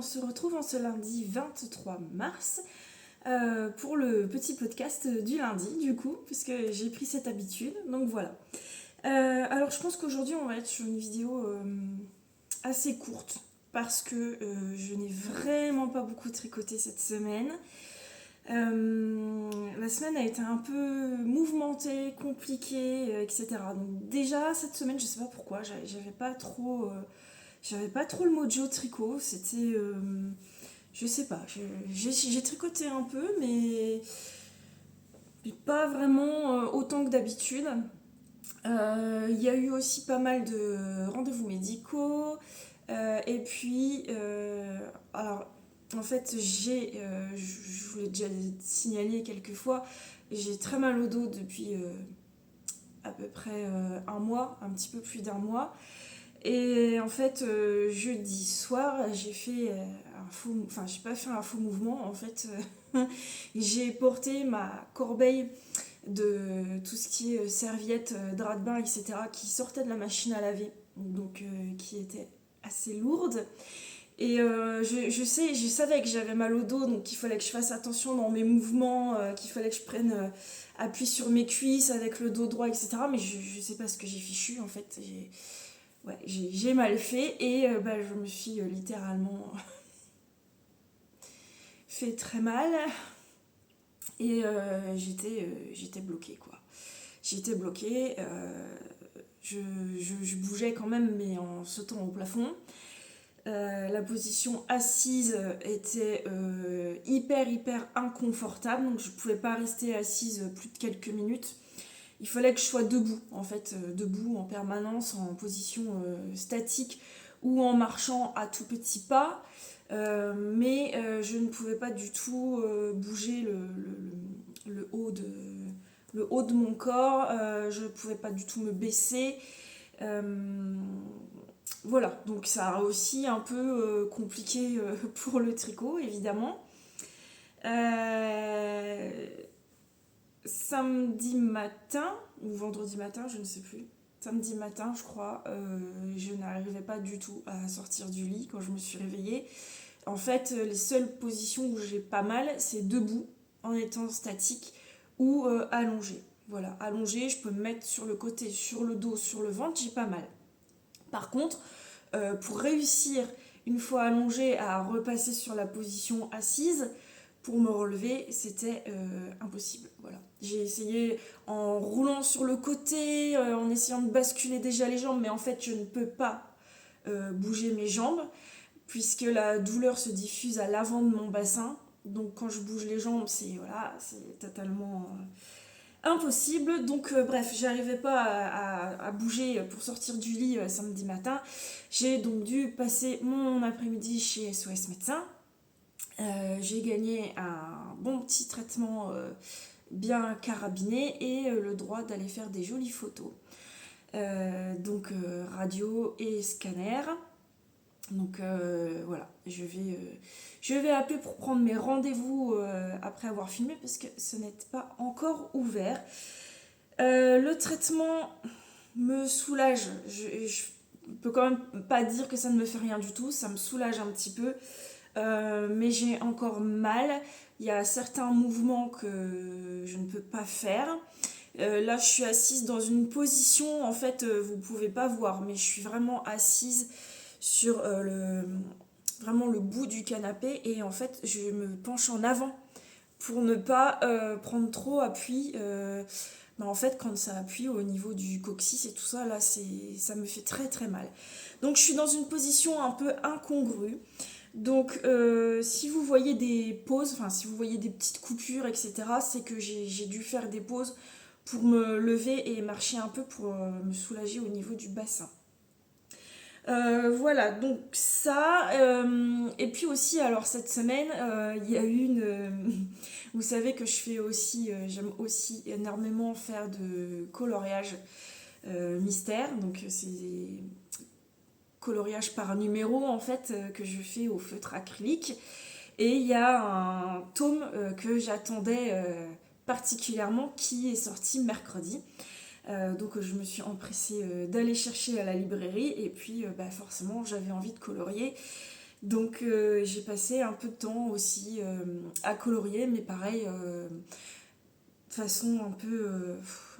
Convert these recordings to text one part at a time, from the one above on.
se retrouve en ce lundi 23 mars pour le petit podcast du lundi, du coup, puisque j'ai pris cette habitude, donc voilà. Alors je pense qu'aujourd'hui on va être sur une vidéo assez courte, parce que je n'ai vraiment pas beaucoup tricoté cette semaine. La semaine a été un peu mouvementée, compliquée, etc. Donc déjà cette semaine, je sais pas pourquoi, j'avais pas trop le mojo tricot. C'était, je sais pas, j'ai tricoté un peu, mais pas vraiment autant que d'habitude. Il y a eu aussi pas mal de rendez-vous médicaux. Et puis, alors, en fait, je vous l'ai déjà signalé quelques fois, j'ai très mal au dos depuis à peu près un mois, un petit peu plus d'un mois. Et en fait, jeudi soir, j'ai fait j'ai pas fait un faux mouvement, en fait, j'ai porté ma corbeille de tout ce qui est serviettes, draps de bain, etc., qui sortait de la machine à laver, donc qui était assez lourde. Et je savais que j'avais mal au dos, donc qu'il fallait que je fasse attention dans mes mouvements, qu'il fallait que je prenne appui sur mes cuisses avec le dos droit, etc. Mais je sais pas ce que j'ai fichu, en fait. J'ai mal fait et je me suis littéralement fait très mal. Et j'étais bloquée, quoi. J'étais bloquée, je bougeais quand même, mais en sautant au plafond. La position assise était hyper inconfortable, donc je pouvais pas rester assise plus de quelques minutes. Il fallait que je sois debout, en fait, debout en permanence, en position statique ou en marchant à tout petits pas. Mais je ne pouvais pas du tout bouger le haut de mon corps. Je ne pouvais pas du tout me baisser. Voilà, donc ça a aussi un peu compliqué pour le tricot, évidemment. Samedi matin, ou vendredi matin, je ne sais plus. Samedi matin, je crois, je n'arrivais pas du tout à sortir du lit quand je me suis réveillée. En fait, les seules positions où j'ai pas mal, c'est debout, en étant statique, ou allongé. Voilà, allongé, je peux me mettre sur le côté, sur le dos, sur le ventre, j'ai pas mal. Par contre, pour réussir, une fois allongée, à repasser sur la position assise, pour me relever, c'était impossible. Voilà. J'ai essayé en roulant sur le côté, en essayant de basculer déjà les jambes, mais en fait, je ne peux pas bouger mes jambes, puisque la douleur se diffuse à l'avant de mon bassin. Donc quand je bouge les jambes, c'est totalement impossible. Donc bref, j'arrivais pas à bouger pour sortir du lit samedi matin. J'ai donc dû passer mon après-midi chez SOS Médecin. J'ai gagné un bon petit traitement bien carabiné et le droit d'aller faire des jolies photos. Donc radio et scanner. Donc voilà, je vais appeler pour prendre mes rendez-vous après avoir filmé parce que ce n'est pas encore ouvert. Le traitement me soulage. Je peux quand même pas dire que ça ne me fait rien du tout, ça me soulage un petit peu. Mais j'ai encore mal. Il y a certains mouvements que je ne peux pas faire. Là, je suis assise dans une position, en fait, vous pouvez pas voir, mais je suis vraiment assise sur vraiment le bout du canapé et en fait, je me penche en avant pour ne pas prendre trop appui. En fait, quand ça appuie au niveau du coccyx et tout ça, là, ça me fait très mal. Donc, je suis dans une position un peu incongrue. Donc, si vous voyez des pauses, enfin, si vous voyez des petites coupures, etc., c'est que j'ai dû faire des pauses pour me lever et marcher un peu pour me soulager au niveau du bassin. Voilà, donc ça. Et puis aussi, alors cette semaine, il y a eu vous savez que je fais aussi, j'aime aussi énormément faire de coloriage mystère. Donc c'est des coloriages par numéro en fait que je fais au feutre acrylique. Et il y a un tome que j'attendais particulièrement qui est sorti mercredi. Donc je me suis empressée d'aller chercher à la librairie et puis forcément j'avais envie de colorier Donc j'ai passé un peu de temps aussi à colorier, mais pareil, de façon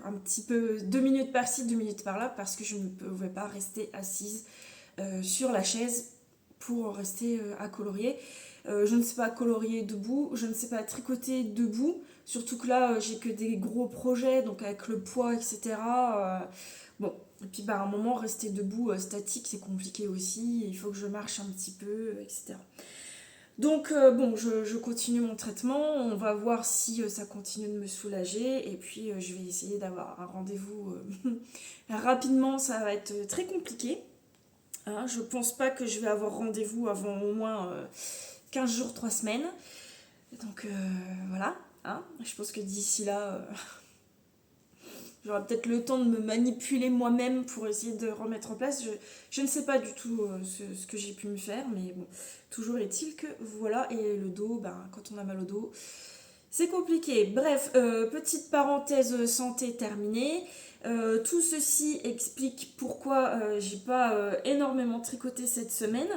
un petit peu 2 minutes par-ci, 2 minutes par-là, parce que je ne pouvais pas rester assise sur la chaise pour rester à colorier. Je ne sais pas colorier debout, je ne sais pas tricoter debout, surtout que là j'ai que des gros projets, donc avec le poids, etc. Bon, et puis à un moment rester debout statique c'est compliqué aussi, il faut que je marche un petit peu, etc. Donc bon, je continue mon traitement, on va voir si ça continue de me soulager, et puis je vais essayer d'avoir un rendez-vous rapidement, ça va être très compliqué. Hein, je pense pas que je vais avoir rendez-vous avant au moins 15 jours, 3 semaines. Donc voilà, hein. Je pense que d'ici là, j'aurai peut-être le temps de me manipuler moi-même pour essayer de remettre en place. Je ne sais pas du tout ce que j'ai pu me faire, mais bon, toujours est-il que voilà. Et le dos, quand on a mal au dos, c'est compliqué. Bref, petite parenthèse santé terminée. Tout ceci explique pourquoi j'ai pas énormément tricoté cette semaine.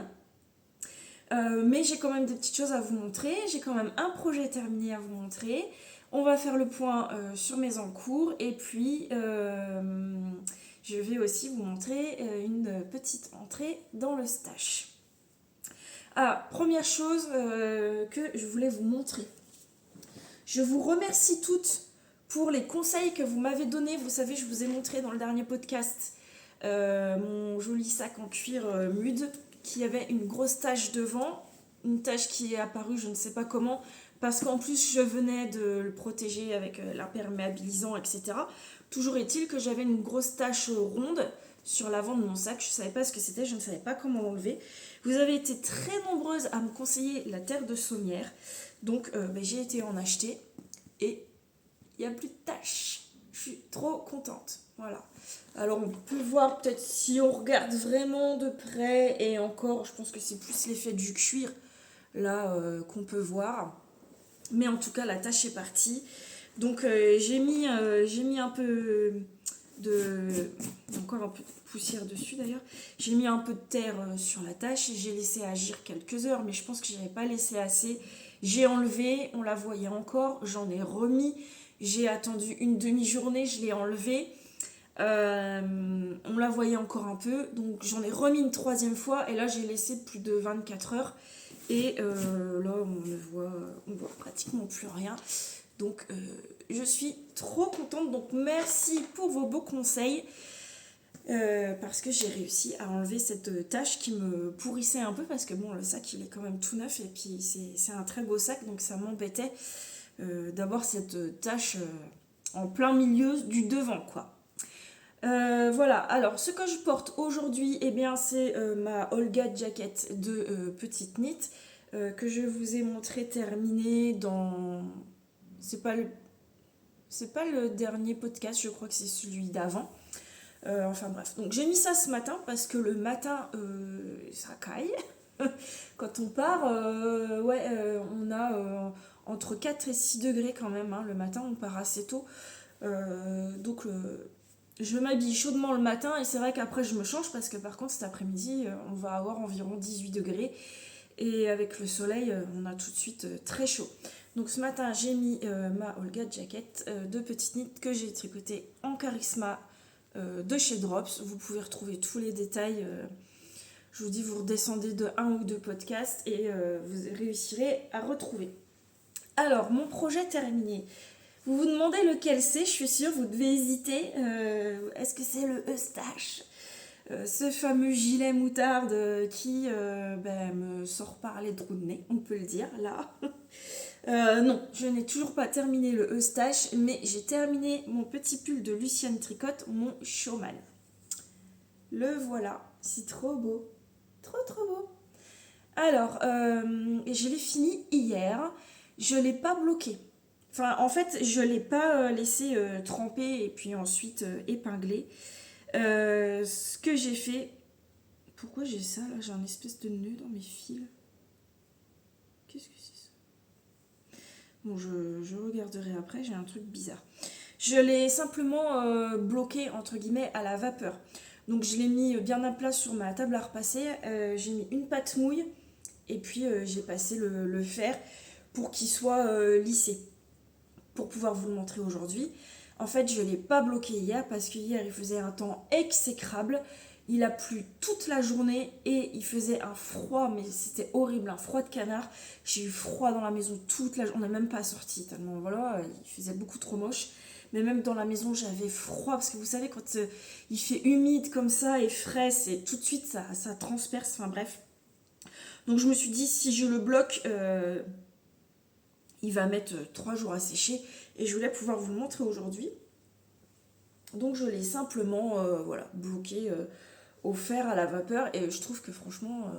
Mais j'ai quand même des petites choses à vous montrer. J'ai quand même un projet terminé à vous montrer. On va faire le point sur mes encours. Et puis, je vais aussi vous montrer une petite entrée dans le stash. Ah, première chose que je voulais vous montrer. Je vous remercie toutes pour les conseils que vous m'avez donnés. Vous savez, je vous ai montré dans le dernier podcast mon joli sac en cuir mude qui avait une grosse tache devant, une tache qui est apparue je ne sais pas comment, parce qu'en plus je venais de le protéger avec l'imperméabilisant, etc. Toujours est-il que j'avais une grosse tache ronde sur l'avant de mon sac, je ne savais pas ce que c'était, je ne savais pas comment l'enlever. Vous avez été très nombreuses à me conseiller la terre de saumière, donc j'ai été en acheter et il n'y a plus de taches. Je suis trop contente, voilà. Alors on peut voir peut-être si on regarde vraiment de près, et encore je pense que c'est plus l'effet du cuir là qu'on peut voir, mais en tout cas la tache est partie. Donc j'ai mis un peu de encore un peu de poussière dessus d'ailleurs, j'ai mis un peu de terre sur la tache et j'ai laissé agir quelques heures, mais je pense que j'avais pas laissé assez. J'ai enlevé, on la voyait encore, j'en ai remis, j'ai attendu une demi-journée, je l'ai enlevé. On la voyait encore un peu, donc j'en ai remis une troisième fois et là j'ai laissé plus de 24 heures et là on voit pratiquement plus rien, donc je suis trop contente. Donc merci pour vos beaux conseils parce que j'ai réussi à enlever cette tache qui me pourrissait un peu, parce que bon, le sac il est quand même tout neuf et puis c'est un très beau sac, donc ça m'embêtait d'avoir cette tache en plein milieu du devant quoi. Voilà, alors ce que je porte aujourd'hui, c'est ma Olga Jacket de Petite Knit que je vous ai montré terminée dans... C'est pas le dernier podcast, je crois que c'est celui d'avant. Enfin bref, donc j'ai mis ça ce matin parce que le matin ça caille. Quand on part, on a entre 4 et 6 degrés quand même, hein. Le matin on part assez tôt. Donc je m'habille chaudement le matin et c'est vrai qu'après je me change parce que par contre cet après-midi on va avoir environ 18 degrés et avec le soleil on a tout de suite très chaud. Donc ce matin j'ai mis ma Olga Jacket de Petite Knit que j'ai tricoté en Charisma de chez Drops. Vous pouvez retrouver tous les détails, je vous dis, vous redescendez de 1 ou 2 podcasts et vous réussirez à retrouver. Alors mon projet terminé. Vous vous demandez lequel c'est, je suis sûre, vous devez hésiter. Est-ce que c'est le Eustache, ce fameux gilet moutarde qui me sort par les trous de nez, on peut le dire, là. Non, je n'ai toujours pas terminé le Eustache, mais j'ai terminé mon petit pull de Lucienne Tricotte, mon Showman. Le voilà, c'est trop beau, trop beau. Alors, je l'ai fini hier, je ne l'ai pas bloqué. Enfin, en fait, je ne l'ai pas laissé tremper et puis ensuite épingler. Ce que j'ai fait... Pourquoi j'ai ça là? J'ai un espèce de nœud dans mes fils. Qu'est-ce que c'est ça? Bon, je regarderai après, j'ai un truc bizarre. Je l'ai simplement bloqué, entre guillemets, à la vapeur. Donc je l'ai mis bien à plat sur ma table à repasser. J'ai mis une pâte mouille Et puis j'ai passé le fer pour qu'il soit lissé. Pour pouvoir vous le montrer aujourd'hui. En fait, je ne l'ai pas bloqué hier parce que hier il faisait un temps exécrable. Il a plu toute la journée et il faisait un froid, mais c'était horrible, un froid de canard. J'ai eu froid dans la maison toute la journée. On n'est même pas sorti tellement, voilà, il faisait beaucoup trop moche. Mais même dans la maison, j'avais froid parce que vous savez, quand il fait humide comme ça et frais, et tout de suite ça transperce. Enfin bref. Donc je me suis dit, si je le bloque, il va mettre 3 jours à sécher et je voulais pouvoir vous le montrer aujourd'hui. Donc je l'ai simplement voilà, bloqué au fer à la vapeur et je trouve que franchement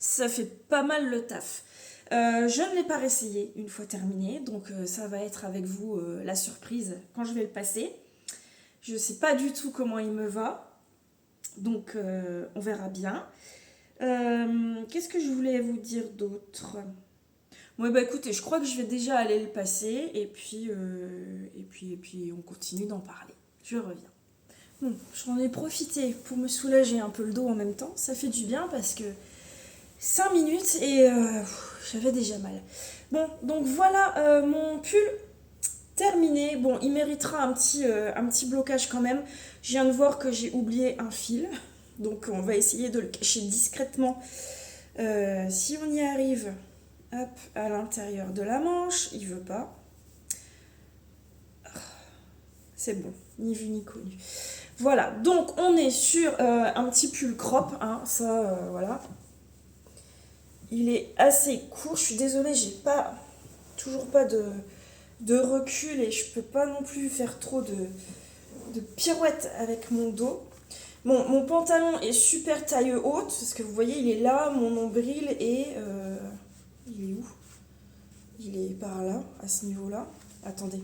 ça fait pas mal le taf. Je ne l'ai pas réessayé une fois terminé, donc ça va être avec vous la surprise quand je vais le passer. Je ne sais pas du tout comment il me va, donc on verra bien. Qu'est-ce que je voulais vous dire d'autre ? Bon, bah écoutez, je crois que je vais déjà aller le passer et puis on continue d'en parler. Je reviens. Bon, j'en ai profité pour me soulager un peu le dos en même temps. Ça fait du bien parce que 5 minutes et j'avais déjà mal. Bon, donc voilà mon pull terminé. Bon, il méritera un petit blocage quand même. Je viens de voir que j'ai oublié un fil. Donc on va essayer de le cacher discrètement. Si on y arrive, hop, à l'intérieur de la manche, il veut pas. C'est bon, ni vu ni connu. Voilà, donc on est sur un petit pull crop, hein, ça, voilà. Il est assez court, je suis désolée, j'ai toujours pas de recul et je peux pas non plus faire trop de pirouettes avec mon dos. Bon, mon pantalon est super taille haute, parce que vous voyez, il est là, mon nombril est... il est où ? Il est par là, à ce niveau-là. Attendez.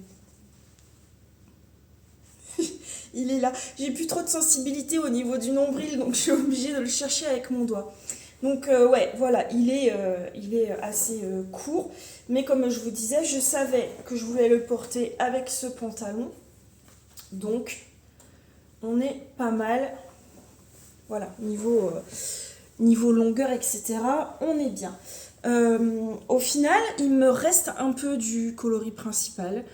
Il est là. J'ai plus trop de sensibilité au niveau du nombril, donc je suis obligée de le chercher avec mon doigt. Donc ouais, voilà, il est assez court. Mais comme je vous disais, je savais que je voulais le porter avec ce pantalon. Donc, on est pas mal. Voilà, niveau longueur, etc., on est bien. Au final, il me reste un peu du coloris principal.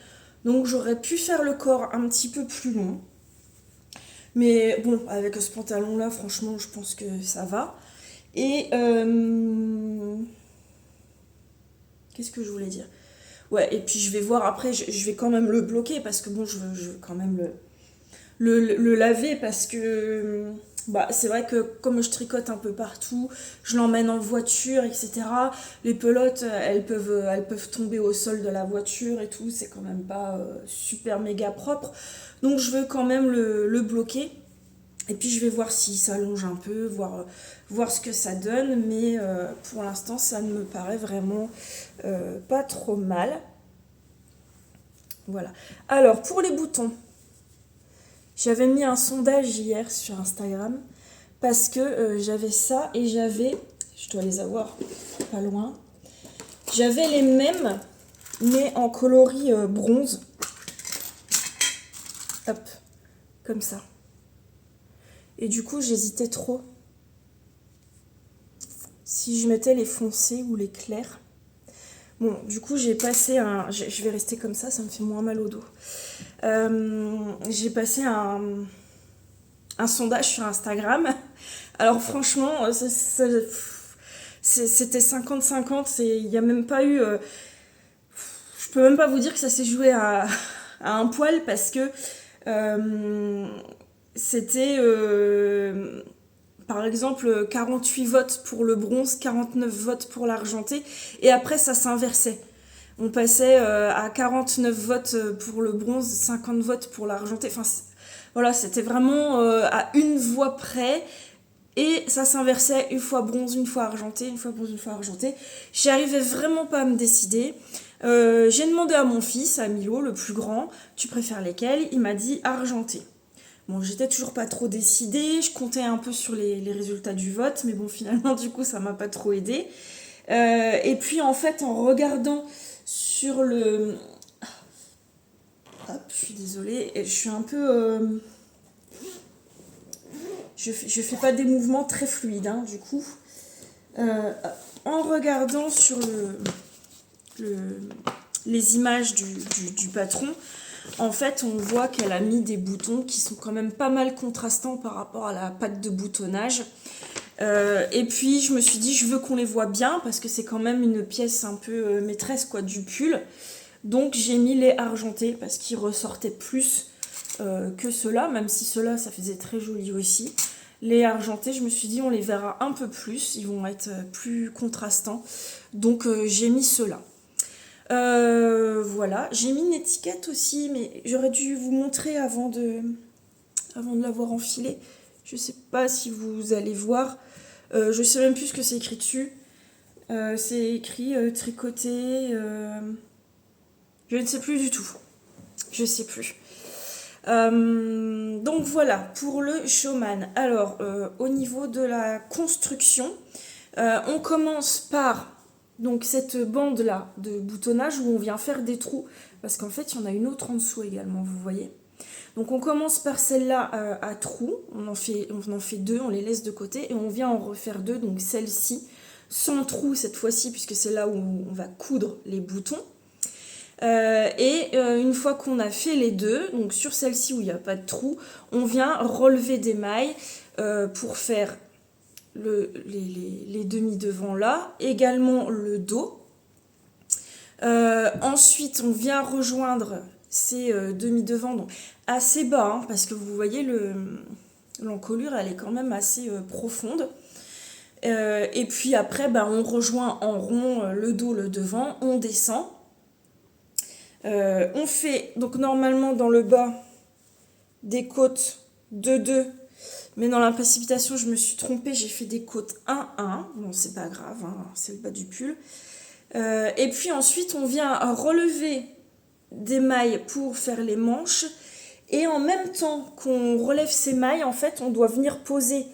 Donc j'aurais pu faire le corps un petit peu plus long. Mais bon, avec ce pantalon-là, franchement, je pense que ça va. Et qu'est-ce que je voulais dire ? Ouais, et puis je vais voir après, je vais quand même le bloquer parce que bon, je veux quand même le laver parce que bah, c'est vrai que comme je tricote un peu partout, je l'emmène en voiture, etc. Les pelotes, elles peuvent tomber au sol de la voiture et tout, c'est quand même pas super méga propre. Donc je veux quand même le bloquer. Et puis je vais voir si ça allonge un peu, voir ce que ça donne, mais pour l'instant ça ne me paraît vraiment pas trop mal. Voilà. Alors pour les boutons, j'avais mis un sondage hier sur Instagram parce que j'avais ça et je dois les avoir pas loin, j'avais les mêmes mais en coloris bronze. Hop, comme ça. Et du coup, j'hésitais trop. Si je mettais les foncés ou les clairs. Bon, du coup, j'ai passé un... Je vais rester comme ça me fait moins mal au dos. J'ai passé un sondage sur Instagram. Alors franchement, c'était 50-50. Il n'y a même pas eu... je peux même pas vous dire que ça s'est joué à un poil parce que... c'était par exemple 48 votes pour le bronze, 49 votes pour l'argenté et après ça s'inversait. On passait à 49 votes pour le bronze, 50 votes pour l'argenté. Enfin, voilà, c'était vraiment à une voix près et ça s'inversait, une fois bronze, une fois argenté, une fois bronze, une fois argenté. J'y arrivais vraiment pas à me décider. J'ai demandé à mon fils, à Milo, le plus grand, tu préfères lesquels ? Il m'a dit argenté. Bon, j'étais toujours pas trop décidée, je comptais un peu sur les résultats du vote, mais bon, finalement, du coup, ça m'a pas trop aidée. Et puis, en fait, en regardant sur le... Hop, je suis désolée, je suis un peu... je fais pas des mouvements très fluides, hein, du coup. en regardant sur les images du patron, en fait, on voit qu'elle a mis des boutons qui sont quand même pas mal contrastants par rapport à la pâte de boutonnage. Et puis, je me suis dit, je veux qu'on les voit bien parce que c'est quand même une pièce un peu maîtresse quoi, du pull. Donc, j'ai mis les argentés parce qu'ils ressortaient plus que ceux-là, même si ceux-là, ça faisait très joli aussi. Les argentés, je me suis dit, on les verra un peu plus, ils vont être plus contrastants. Donc, j'ai mis ceux-là. Voilà, j'ai mis une étiquette aussi, mais j'aurais dû vous montrer avant de l'avoir enfilé. Je sais pas si vous allez voir. Je sais même plus ce que c'est écrit dessus. C'est écrit tricoté. Je ne sais plus du tout. Je sais plus. Donc voilà, pour le Showman. Alors, au niveau de la construction, on commence par donc cette bande-là de boutonnage où on vient faire des trous. Parce qu'en fait, il y en a une autre en dessous également, vous voyez. Donc on commence par celle-là à trous. On en fait deux, on les laisse de côté. Et on vient en refaire deux, donc celle-ci, sans trou cette fois-ci, puisque c'est là où on va coudre les boutons. Une fois qu'on a fait les deux, donc sur celle-ci où il n'y a pas de trou, on vient relever des mailles pour faire les demi-devants là, également le dos. Ensuite, on vient rejoindre ces demi-devants donc assez bas, hein, parce que vous voyez l'encolure, elle est quand même assez profonde. Et puis après, on rejoint en rond le dos, le devant, on descend. On fait donc normalement dans le bas des côtes 2-2, mais dans la précipitation je me suis trompée, j'ai fait des côtes 1-1, bon c'est pas grave, hein, c'est le bas du pull. Et puis ensuite on vient relever des mailles pour faire les manches, et en même temps qu'on relève ces mailles, en fait on doit venir poser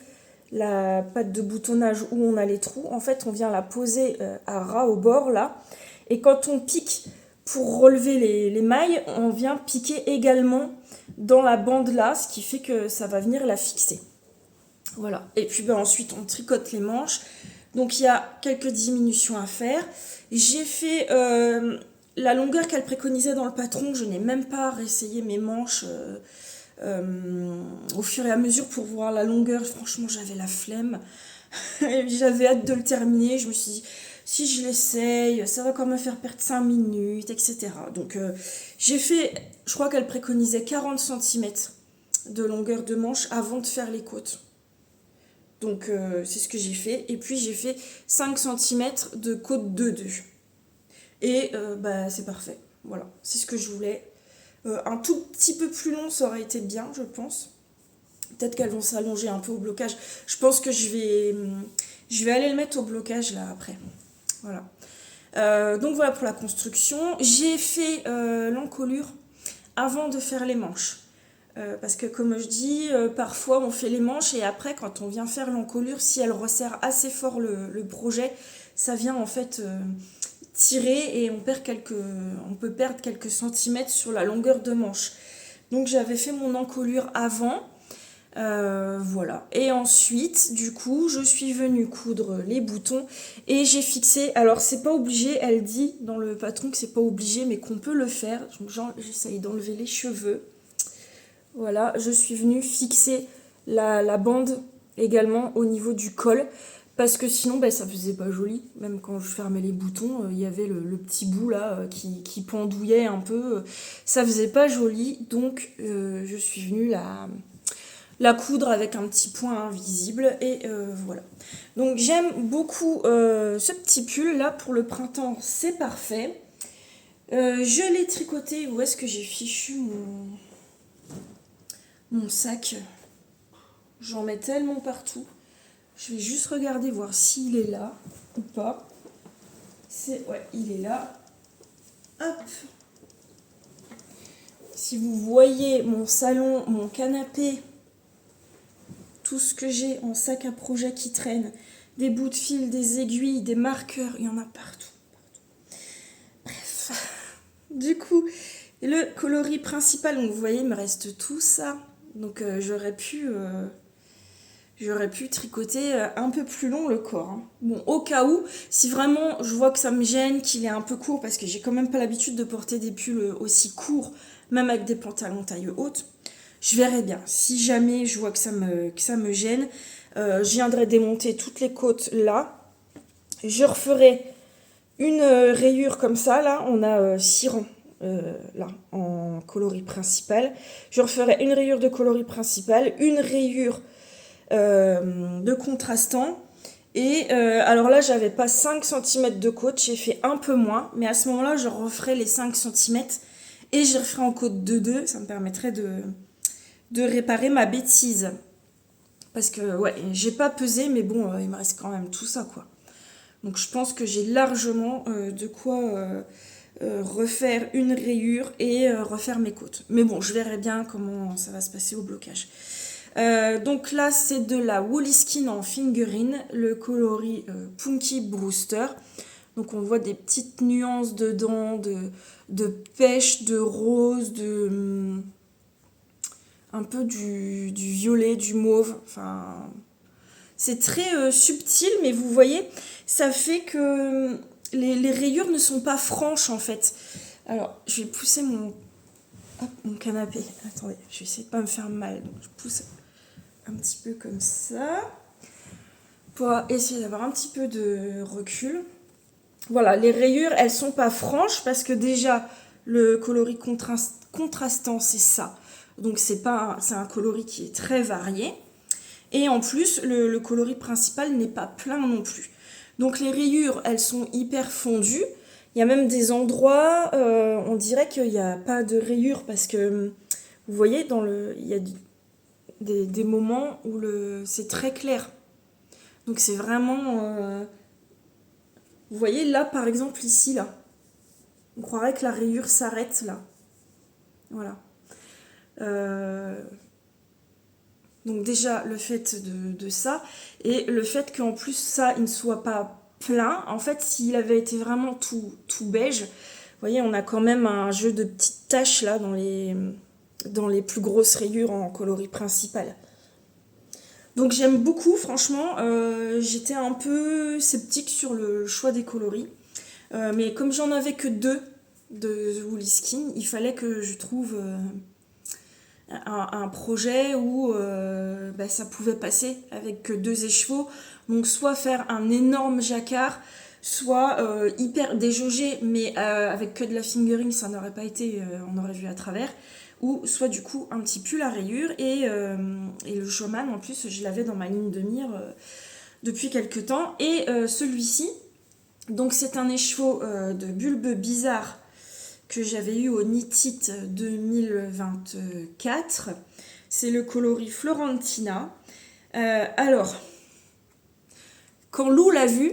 la patte de boutonnage où on a les trous, en fait on vient la poser à ras au bord là, et quand on pique pour relever les mailles, on vient piquer également dans la bande là, ce qui fait que ça va venir la fixer. Voilà. Et puis ensuite, on tricote les manches. Donc il y a quelques diminutions à faire. J'ai fait la longueur qu'elle préconisait dans le patron. Je n'ai même pas réessayé mes manches au fur et à mesure pour voir la longueur. Franchement, j'avais la flemme. J'avais hâte de le terminer. Je me suis dit, si je l'essaye, ça va quand même faire perdre 5 minutes, etc. Donc j'ai fait, je crois qu'elle préconisait 40 cm de longueur de manche avant de faire les côtes. Donc c'est ce que j'ai fait. Et puis j'ai fait 5 cm de côte 2-2. Et c'est parfait. Voilà, c'est ce que je voulais. Un tout petit peu plus long, ça aurait été bien, je pense. Peut-être qu'elles vont s'allonger un peu au blocage. Je pense que je vais aller le mettre au blocage là après. Voilà. Donc voilà pour la construction. J'ai fait l'encolure avant de faire les manches. Parce que comme je dis, parfois on fait les manches et après quand on vient faire l'encolure, si elle resserre assez fort le projet, ça vient en fait tirer et on peut perdre quelques centimètres sur la longueur de manche. Donc j'avais fait mon encolure avant. Voilà. Et ensuite, du coup, je suis venue coudre les boutons et j'ai fixé. Alors, c'est pas obligé, elle dit dans le patron que c'est pas obligé, mais qu'on peut le faire. Donc, j'essaye d'enlever les cheveux. Voilà, je suis venue fixer la bande également au niveau du col parce que sinon, ça faisait pas joli. Même quand je fermais les boutons, il y avait le petit bout là qui pendouillait un peu. Ça faisait pas joli, donc je suis venue la coudre avec un petit point invisible et voilà. Donc j'aime beaucoup ce petit pull là pour le printemps, c'est parfait. Je l'ai tricoté. Où est-ce que j'ai fichu mon sac? J'en mets tellement partout. Je vais juste regarder voir s'il est là ou pas. Ouais, il est là. Hop. Si vous voyez mon salon, mon canapé, tout ce que j'ai en sac à projet qui traîne, des bouts de fil, des aiguilles, des marqueurs, il y en a partout. Bref. Du coup, le coloris principal, donc vous voyez, il me reste tout ça. Donc j'aurais pu J'aurais pu tricoter un peu plus long le corps, hein. Bon, au cas où, si vraiment je vois que ça me gêne, qu'il est un peu court, parce que j'ai quand même pas l'habitude de porter des pulls aussi courts, même avec des pantalons taille haute, je verrai bien. Si jamais je vois que ça me gêne, je viendrai démonter toutes les côtes là. Je referai une rayure comme ça, là, on a 6 rangs. Là, en coloris principal. Je referai une rayure de coloris principal, une rayure de contrastant. Et alors là, j'avais pas 5 cm de côte, j'ai fait un peu moins, mais à ce moment-là, je referai les 5 cm et je referai en côte de 2, ça me permettrait de réparer ma bêtise. Parce que, ouais, j'ai pas pesé, mais bon, il me reste quand même tout ça, quoi. Donc je pense que j'ai largement de quoi refaire une rayure et refaire mes côtes. Mais bon, je verrai bien comment ça va se passer au blocage. Donc là, c'est de la Woolyskin en fingering, le coloris Punky Brewster. Donc on voit des petites nuances dedans, de pêche, de rose, un peu du violet, du mauve. Enfin, c'est très subtil, mais vous voyez, ça fait que les rayures ne sont pas franches en fait. Alors, je vais pousser mon canapé. Attendez, je vais essayer de pas me faire mal. Donc, je pousse un petit peu comme ça pour essayer d'avoir un petit peu de recul. Voilà, les rayures, elles sont pas franches parce que déjà, le coloris contrastant, c'est ça. Donc, c'est un coloris qui est très varié. Et en plus, le coloris principal n'est pas plein non plus. Donc les rayures, elles sont hyper fondues. Il y a même des endroits, on dirait qu'il n'y a pas de rayures parce que, vous voyez, il y a des moments où c'est très clair. Donc c'est vraiment... vous voyez là, par exemple, ici, là. On croirait que la rayure s'arrête là. Voilà. Donc déjà, le fait de ça, et le fait qu'en plus, ça, il ne soit pas plein. En fait, s'il avait été vraiment tout beige, vous voyez, on a quand même un jeu de petites taches là dans les plus grosses rayures en coloris principal. Donc j'aime beaucoup, franchement. J'étais un peu sceptique sur le choix des coloris. Mais comme j'en avais que 2 de Woolyskin, il fallait que je trouve un projet où ça pouvait passer avec que 2 écheveaux. Donc soit faire un énorme jacquard, soit hyper déjaugé, mais avec que de la fingering, ça n'aurait pas été, on aurait vu à travers. Ou soit du coup un petit pull à rayures et le showman en plus je l'avais dans ma ligne de mire depuis quelques temps. Et celui-ci, donc c'est un écheveau de bulbe bizarre que j'avais eu au Knit It 2024. C'est le coloris Florentina. Alors, quand Lou l'a vu,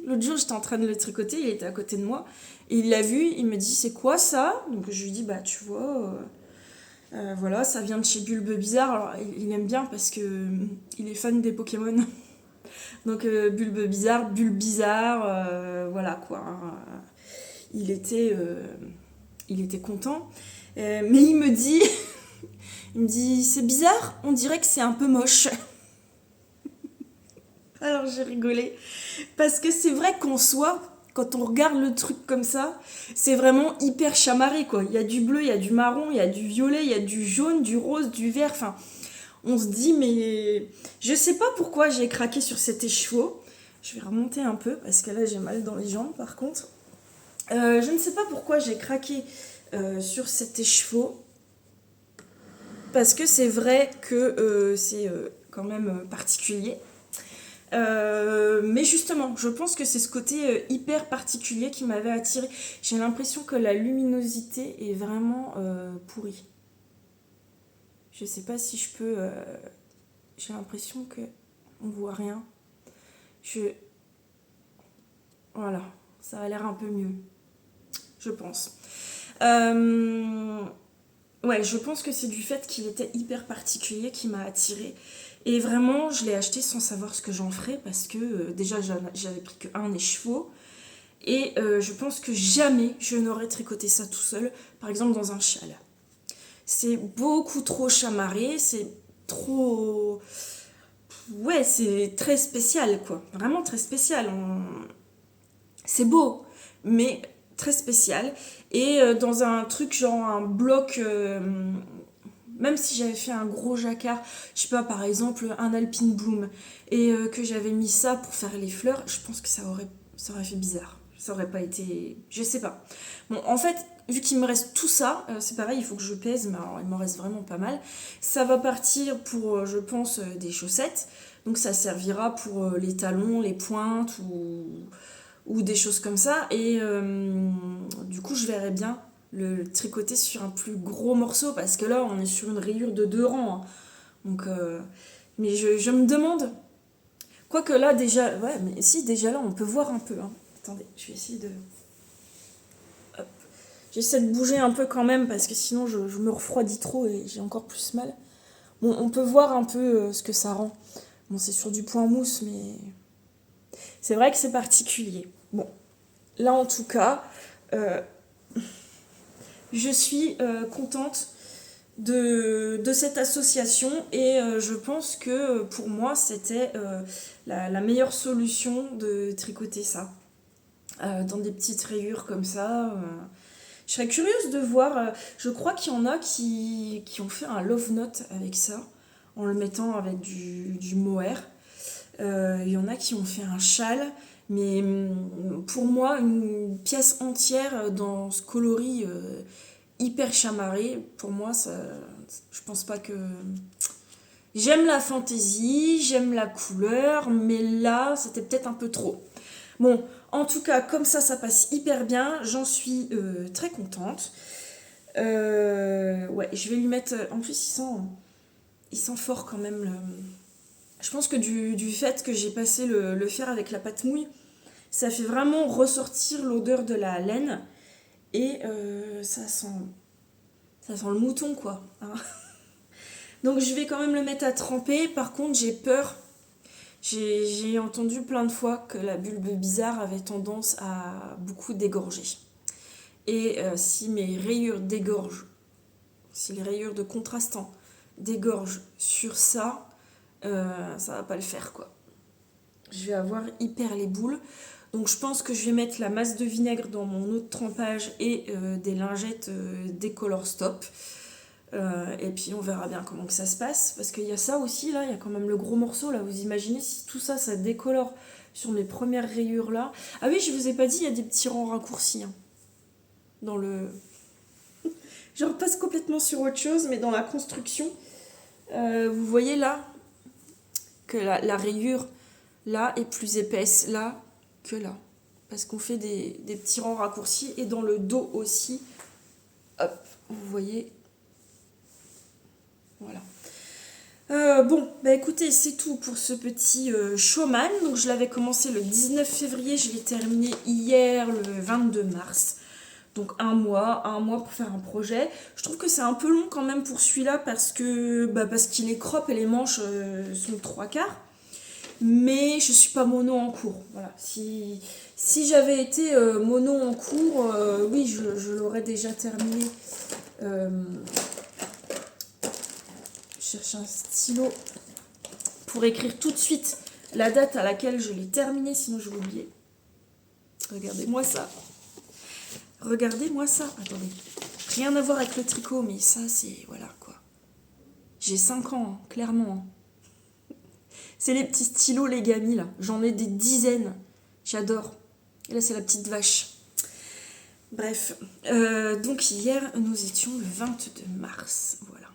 l'autre jour j'étais en train de le tricoter, il était à côté de moi, et il l'a vu, il me dit c'est quoi ça? Donc je lui dis bah tu vois, voilà, ça vient de chez Bulbe Bizarre. Alors il aime bien parce que il est fan des Pokémon. Donc Bulbe Bizarre, Bulbe Bizarre, voilà quoi. Il était content. Mais il me dit, c'est bizarre, on dirait que c'est un peu moche. Alors j'ai rigolé. Parce que c'est vrai qu'en soi, quand on regarde le truc comme ça, c'est vraiment hyper chamarré quoi. Il y a du bleu, il y a du marron, il y a du violet, il y a du jaune, du rose, du vert. Enfin, on se dit, mais je sais pas pourquoi j'ai craqué sur cet écheveau. Je vais remonter un peu parce que là j'ai mal dans les jambes par contre. Je ne sais pas pourquoi j'ai craqué sur cet écheveau. Parce que c'est vrai que c'est quand même particulier. Mais justement, je pense que c'est ce côté hyper particulier qui m'avait attiré. J'ai l'impression que la luminosité est vraiment pourrie. Je sais pas si je peux... j'ai l'impression que on voit rien. Voilà, ça a l'air un peu mieux. Je pense. Ouais, je pense que c'est du fait qu'il était hyper particulier qui m'a attirée. Et vraiment, je l'ai acheté sans savoir ce que j'en ferais parce que déjà, j'avais pris qu'un écheveau. Et je pense que jamais je n'aurais tricoté ça tout seul, par exemple dans un châle. C'est beaucoup trop chamarré, c'est trop... ouais, c'est très spécial, quoi. Vraiment très spécial. C'est beau, mais très spécial. Et dans un truc genre un bloc, même si j'avais fait un gros jacquard, je sais pas, par exemple un Alpine Bloom, et que j'avais mis ça pour faire les fleurs, je pense que ça aurait fait bizarre. Ça aurait pas été... Je sais pas. Bon, en fait, vu qu'il me reste tout ça, c'est pareil, il faut que je pèse, mais alors, il m'en reste vraiment pas mal. Ça va partir pour, je pense, des chaussettes. Donc ça servira pour les talons, les pointes ou des choses comme ça. Et du coup, je verrai bien le tricoter sur un plus gros morceau parce que là, on est sur une rayure de 2 rangs, hein. Donc, mais je me demande. Quoique là, déjà. Ouais, mais si, déjà là, on peut voir un peu, hein. Attendez, je vais essayer de. Hop. J'essaie de bouger un peu quand même parce que sinon, je me refroidis trop et j'ai encore plus mal. Bon, on peut voir un peu ce que ça rend. Bon, c'est sur du point mousse, mais c'est vrai que c'est particulier. Bon, là en tout cas, euh, je suis contente de cette association et je pense que pour moi c'était la meilleure solution de tricoter ça. Dans des petites rayures comme ça. Je serais curieuse de voir, je crois qu'il y en a qui ont fait un love note avec ça, en le mettant avec du mohair. Il y en a qui ont fait un châle, mais pour moi, une pièce entière dans ce coloris hyper chamarré, pour moi, ça, je pense pas que... J'aime la fantaisie, j'aime la couleur, mais là, c'était peut-être un peu trop. Bon, en tout cas, comme ça passe hyper bien, j'en suis très contente. Ouais, je vais lui mettre... En plus, il sent fort quand même. Je pense que du fait que j'ai passé le fer avec la pâte mouille, ça fait vraiment ressortir l'odeur de la laine. Et ça sent le mouton, quoi, hein. Donc je vais quand même le mettre à tremper. Par contre, j'ai peur. J'ai entendu plein de fois que la bulbe bizarre avait tendance à beaucoup dégorger. Et si mes rayures dégorgent, si les rayures de contrastant dégorgent sur ça, ça va pas le faire, quoi. Je vais avoir hyper les boules. Donc je pense que je vais mettre la masse de vinaigre dans mon eau de trempage et des lingettes Décolor Stop. Et puis on verra bien comment que ça se passe. Parce qu'il y a ça aussi, là, il y a quand même le gros morceau, là. Vous imaginez si tout ça, ça décolore sur mes premières rayures, là. Ah oui, je vous ai pas dit, il y a des petits rangs raccourcis, hein, dans le... Je repasse complètement sur autre chose, mais dans la construction, vous voyez là que la rayure, là, est plus épaisse, là, que là. Parce qu'on fait des petits rangs raccourcis. Et dans le dos aussi, hop, vous voyez... Voilà. Bon, bah écoutez, c'est tout pour ce petit showman. Donc je l'avais commencé le 19 février, je l'ai terminé hier le 22 mars. Donc un mois pour faire un projet. Je trouve que c'est un peu long quand même pour celui-là parce qu'il est crop et les manches sont 3/4. Mais je suis pas mono en cours. Voilà. Si j'avais été mono en cours, oui, je l'aurais déjà terminé. Je cherche un stylo pour écrire tout de suite la date à laquelle je l'ai terminé, sinon je vais oublier. Regardez-moi ça. Regardez-moi ça. Attendez. Rien à voir avec le tricot, mais ça, c'est... Voilà, quoi. J'ai 5 ans, hein, clairement. Hein. C'est les petits stylos Legami, là. J'en ai des dizaines. J'adore. Et là, c'est la petite vache. Bref. Donc, hier, nous étions le 22 mars. Voilà.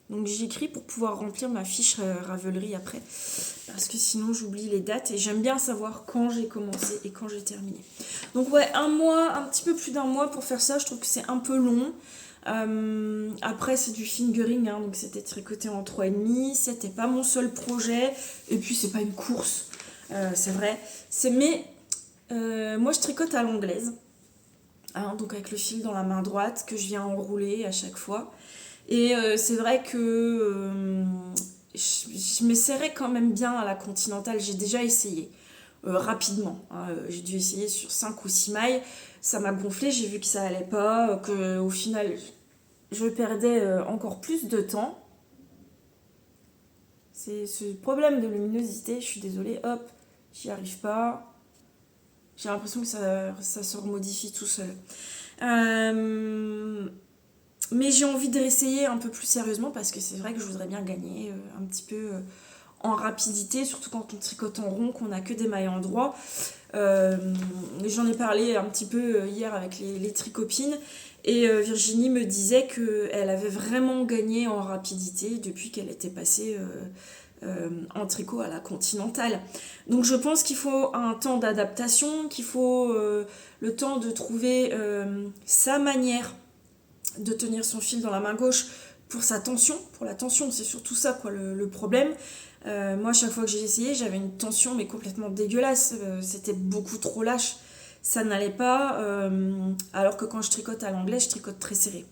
Donc, j'écris pour pouvoir remplir ma fiche Ravelry après. Parce que sinon, j'oublie les dates. Et j'aime bien savoir quand j'ai commencé et quand j'ai terminé. Donc, ouais, un mois, un petit peu plus d'un mois pour faire ça. Je trouve que c'est un peu long. Après, c'est du fingering, hein, donc c'était tricoté en 3,5. C'était pas mon seul projet. Et puis, c'est pas une course. C'est vrai. Mais moi, je tricote à l'anglaise. Hein, donc, avec le fil dans la main droite que je viens enrouler à chaque fois. Et c'est vrai que je m'essaierais quand même bien à la continentale. J'ai déjà essayé rapidement. Hein. J'ai dû essayer sur 5 ou 6 mailles. Ça m'a gonflé, j'ai vu que ça allait pas, qu'au final, je perdais encore plus de temps. C'est ce problème de luminosité, je suis désolée, hop, j'y arrive pas. J'ai l'impression que ça se remodifie tout seul. Mais j'ai envie de réessayer un peu plus sérieusement parce que c'est vrai que je voudrais bien gagner un petit peu en rapidité, surtout quand on tricote en rond, qu'on n'a que des mailles en droit. J'en ai parlé un petit peu hier avec les tricopines et Virginie me disait qu'elle avait vraiment gagné en rapidité depuis qu'elle était passée en tricot à la Continentale. Donc je pense qu'il faut un temps d'adaptation, qu'il faut le temps de trouver sa manière de tenir son fil dans la main gauche pour sa tension, pour la tension, c'est surtout ça quoi le problème. Moi, chaque fois que j'ai essayé, j'avais une tension mais complètement dégueulasse. C'était beaucoup trop lâche. Ça n'allait pas. Alors que quand je tricote à l'anglais, je tricote très serré.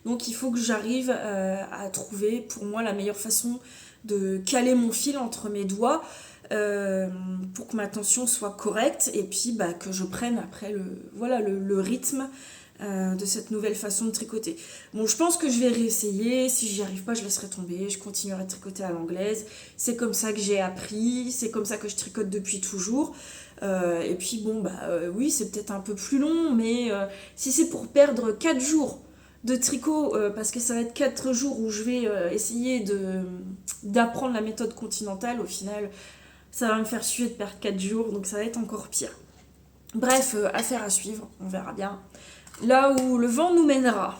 Donc il faut que j'arrive à trouver pour moi la meilleure façon de caler mon fil entre mes doigts pour que ma tension soit correcte et puis bah, que je prenne après le rythme de cette nouvelle façon de tricoter. Bon, je pense que je vais réessayer. Si j'y arrive pas, je laisserai tomber. Je continuerai à tricoter à l'anglaise. C'est comme ça que j'ai appris. C'est comme ça que je tricote depuis toujours. Et puis bon, oui, c'est peut-être un peu plus long, mais si c'est pour perdre 4 jours de tricot, parce que ça va être 4 jours où je vais essayer d'apprendre la méthode continentale, au final, ça va me faire suer de perdre 4 jours, donc ça va être encore pire. Bref, affaire à suivre, on verra bien. Là où le vent nous mènera.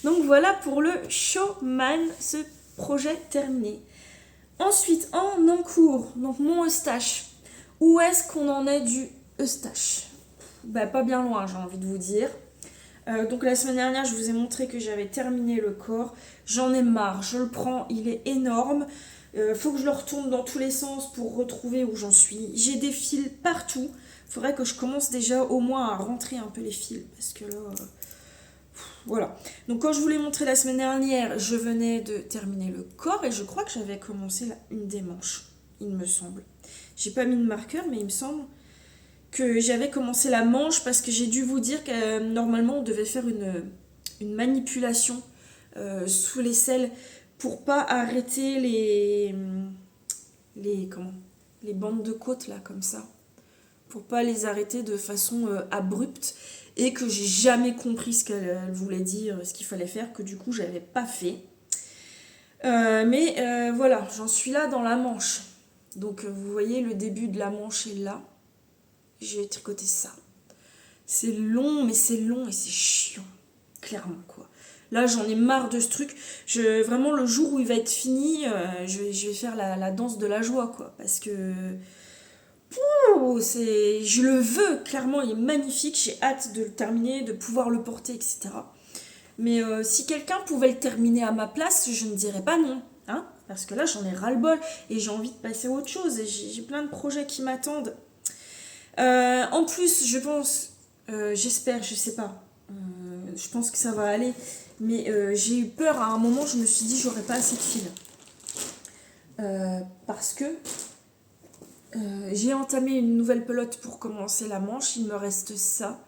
Donc voilà pour le Showman, ce projet terminé. Ensuite, en encours, donc mon Eustache. Où est-ce qu'on en est du Eustache ? Pas bien loin, j'ai envie de vous dire. Donc la semaine dernière, je vous ai montré que j'avais terminé le corps. J'en ai marre, je le prends, il est énorme. Faut que je le retourne dans tous les sens pour retrouver où j'en suis. J'ai des fils partout. Il faudrait que je commence déjà au moins à rentrer un peu les fils. Parce que là, voilà. Donc quand je vous l'ai montré la semaine dernière, je venais de terminer le corps. Et je crois que j'avais commencé une des manches, il me semble. J'ai pas mis de marqueur, mais il me semble que j'avais commencé la manche parce que j'ai dû vous dire que normalement on devait faire une manipulation sous l'aisselle pour pas arrêter les bandes de côte là comme ça, pour pas les arrêter de façon abrupte, et que j'ai jamais compris ce qu'elle voulait dire, ce qu'il fallait faire, que du coup j'avais pas fait. Mais voilà, j'en suis là dans la manche. Donc vous voyez, le début de la manche est là. J'ai tricoté ça. C'est long, mais c'est long et c'est chiant. Clairement, quoi. Là, j'en ai marre de ce truc. Vraiment, le jour où il va être fini, je vais faire la danse de la joie, quoi. Parce que... je le veux, clairement, il est magnifique. J'ai hâte de le terminer, de pouvoir le porter, etc. Mais si quelqu'un pouvait le terminer à ma place, je ne dirais pas non. Hein, parce que là, j'en ai ras-le-bol et j'ai envie de passer à autre chose. Et j'ai plein de projets qui m'attendent. En plus, je pense, j'espère, je sais pas, je pense que ça va aller, mais j'ai eu peur à un moment, je me suis dit j'aurais pas assez de fil. Parce que j'ai entamé une nouvelle pelote pour commencer la manche, il me reste ça,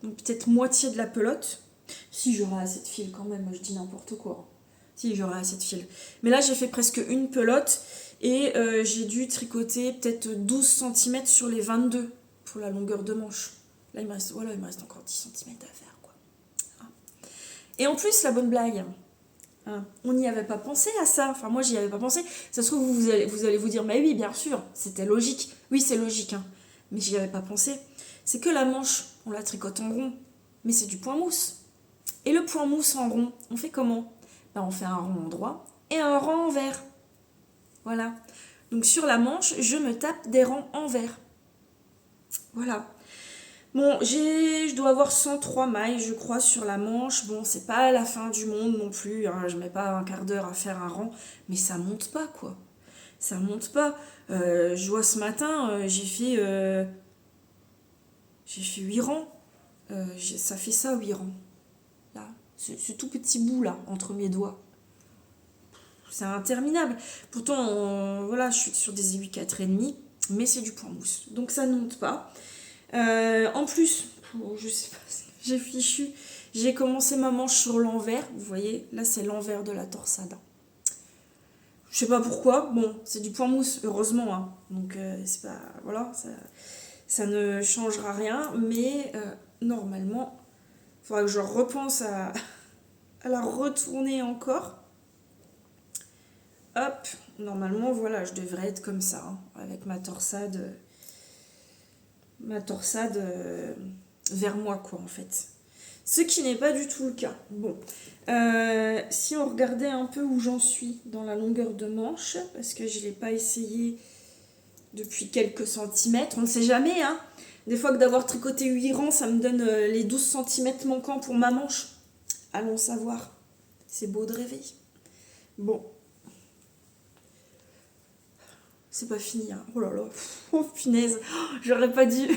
donc peut-être moitié de la pelote. Si j'aurai assez de fil quand même, je dis n'importe quoi. Si j'aurai assez de fil. Mais là j'ai fait presque une pelote et j'ai dû tricoter peut-être 12 cm sur les 22 pour la longueur de manche. Là il me reste encore 10 cm à faire, quoi. Et en plus, la bonne blague, on n'y avait pas pensé à ça. Enfin, moi, j'y avais pas pensé. Ça se trouve, vous allez vous dire, mais oui, bien sûr, c'était logique. Oui, c'est logique, hein. Mais j'y avais pas pensé. C'est que la manche, on la tricote en rond. Mais c'est du point mousse. Et le point mousse en rond, on fait comment ? On fait un rond en droit et un rang envers. Voilà. Donc sur la manche, je me tape des rangs envers. Voilà. Bon, je dois avoir 103 mailles, je crois, sur la manche. Bon, c'est pas la fin du monde non plus, hein. Je mets pas un quart d'heure à faire un rang, mais ça monte pas, quoi. Ça monte pas. Je vois ce matin, j'ai fait 8 rangs. Ça fait ça, 8 rangs. Là, ce tout petit bout, là, entre mes doigts. C'est interminable. Pourtant, voilà, je suis sur des aiguilles 4,5, mais c'est du point mousse. Donc ça ne monte pas. En plus, je sais pas, j'ai fichu. J'ai commencé ma manche sur l'envers. Vous voyez, là c'est l'envers de la torsade. Je sais pas pourquoi. Bon, c'est du point mousse, heureusement, hein. Donc, c'est pas. Voilà, ça ne changera rien. Mais normalement, il faudra que je repense à la retourner encore. Hop, normalement, voilà, je devrais être comme ça, hein, avec ma torsade vers moi, quoi, en fait. Ce qui n'est pas du tout le cas. Bon, si on regardait un peu où j'en suis dans la longueur de manche, parce que je ne l'ai pas essayé depuis quelques centimètres, on ne sait jamais, hein. Des fois que d'avoir tricoté 8 rangs, ça me donne les 12 centimètres manquants pour ma manche. Allons savoir. C'est beau de rêver. Bon, c'est pas fini, hein. Oh là là, oh punaise, j'aurais pas dû,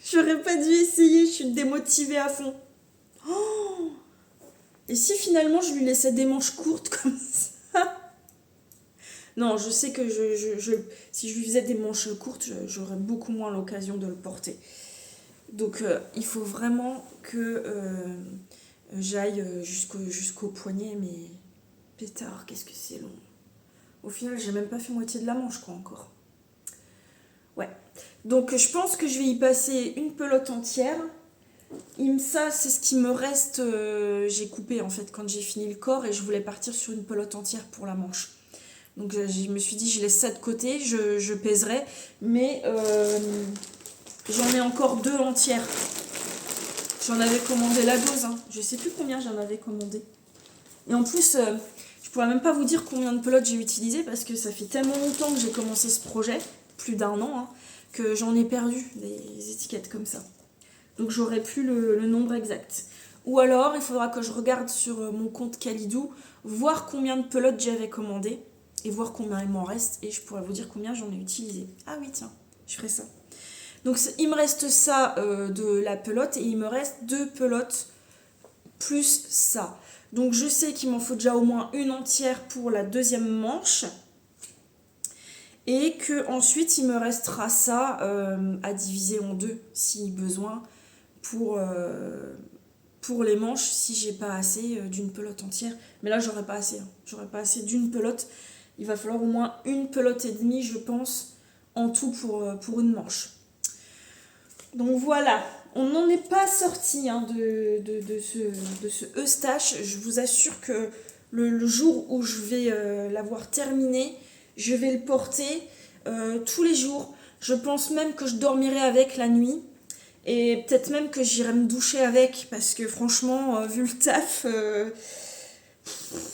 j'aurais pas dû essayer, je suis démotivée à fond. Oh, et si finalement je lui laissais des manches courtes comme ça? Non, je sais que si je lui faisais des manches courtes, j'aurais beaucoup moins l'occasion de le porter. Donc il faut vraiment que j'aille jusqu'au poignet, mais pétard, qu'est-ce que c'est long. Au final, j'ai même pas fait moitié de la manche, quoi, encore. Ouais. Donc je pense que je vais y passer une pelote entière. Ça, c'est ce qui me reste. J'ai coupé en fait quand j'ai fini le corps et je voulais partir sur une pelote entière pour la manche. Donc je me suis dit, je laisse ça de côté, je pèserai, mais j'en ai encore 2 entières. J'en avais commandé la dose, hein. Je sais plus combien j'en avais commandé. Et en plus, je pourrais même pas vous dire combien de pelotes j'ai utilisé parce que ça fait tellement longtemps que j'ai commencé ce projet, plus d'1 an, hein, que j'en ai perdu des étiquettes comme ça. Donc j'aurai plus le nombre exact. Ou alors, il faudra que je regarde sur mon compte Kalidou, voir combien de pelotes j'avais commandé et voir combien il m'en reste. Et je pourrais vous dire combien j'en ai utilisé. Ah oui, tiens, je ferai ça. Donc il me reste ça de la pelote et il me reste 2 pelotes plus ça. Donc je sais qu'il m'en faut déjà au moins une entière pour la deuxième manche. Et que ensuite il me restera ça à diviser en 2 si besoin pour les manches si j'ai pas assez d'une pelote entière. Mais là j'aurais pas assez, hein. J'aurais pas assez d'une pelote. Il va falloir au moins une pelote et demie, je pense, en tout pour une manche. Donc voilà, on n'en est pas sorti, hein, de ce Eustache. Je vous assure que le jour où je vais l'avoir terminé, je vais le porter tous les jours. Je pense même que je dormirai avec la nuit. Et peut-être même que j'irai me doucher avec. Parce que franchement, vu le taf,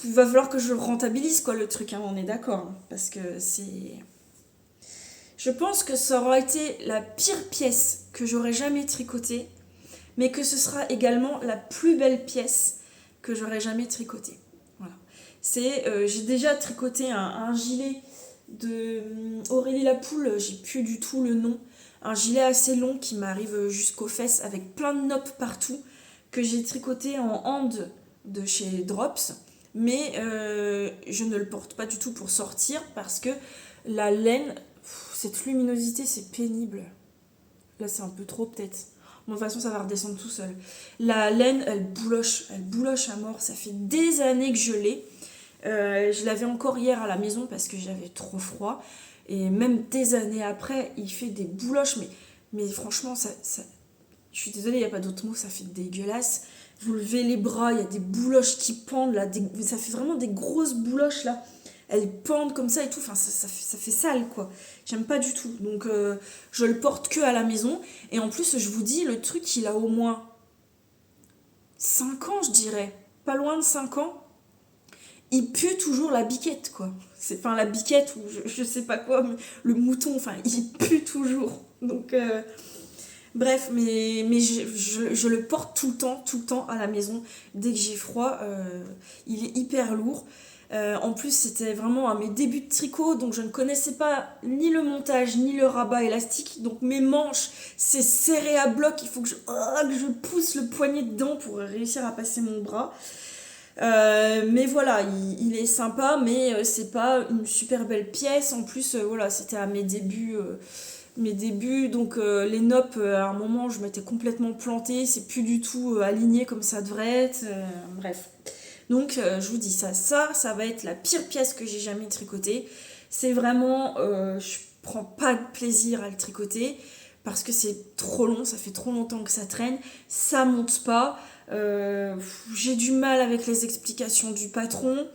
il va falloir que je le rentabilise, quoi, le truc, hein, on est d'accord. Hein, parce que c'est... Je pense que ça aura été la pire pièce que j'aurais jamais tricotée, mais que ce sera également la plus belle pièce que j'aurais jamais tricotée. Voilà. J'ai déjà tricoté un gilet de Aurélie Lapoule, j'ai plus du tout le nom, un gilet assez long qui m'arrive jusqu'aux fesses avec plein de noppes partout, que j'ai tricoté en hand de chez Drops, mais je ne le porte pas du tout pour sortir parce que la laine... Cette luminosité, c'est pénible. Là, c'est un peu trop, peut-être. Bon, de toute façon, ça va redescendre tout seul. La laine, elle bouloche à mort. Ça fait des années que je l'ai. Je l'avais encore hier à la maison parce que j'avais trop froid. Et même des années après, il fait des bouloches. Mais franchement, je suis désolée, il n'y a pas d'autre mot, ça fait dégueulasse. Vous levez les bras, il y a des bouloches qui pendent, là. Ça fait vraiment des grosses bouloches, là. Elles pendent comme ça et tout, enfin ça fait sale, quoi. J'aime pas du tout, donc je le porte que à la maison. Et en plus, je vous dis, le truc, il a au moins 5 ans, je dirais, pas loin de 5 ans. Il pue toujours la biquette, quoi. Enfin, la biquette ou je sais pas quoi, mais le mouton, enfin, il pue toujours. Donc bref, mais je le porte tout le temps à la maison. Dès que j'ai froid, il est hyper lourd. En plus, c'était vraiment à mes débuts de tricot, donc je ne connaissais pas ni le montage ni le rabat élastique. Donc mes manches, c'est serré à bloc. Il faut que je pousse le poignet dedans pour réussir à passer mon bras. Mais voilà, il est sympa, mais c'est pas une super belle pièce. En plus, voilà, c'était à mes débuts. Donc les noppes, à un moment, je m'étais complètement plantée. C'est plus du tout aligné comme ça devrait être. Bref. Donc je vous dis ça va être la pire pièce que j'ai jamais tricotée. C'est vraiment, je prends pas de plaisir à le tricoter parce que c'est trop long, ça fait trop longtemps que ça traîne, ça monte pas. J'ai du mal avec les explications du patron,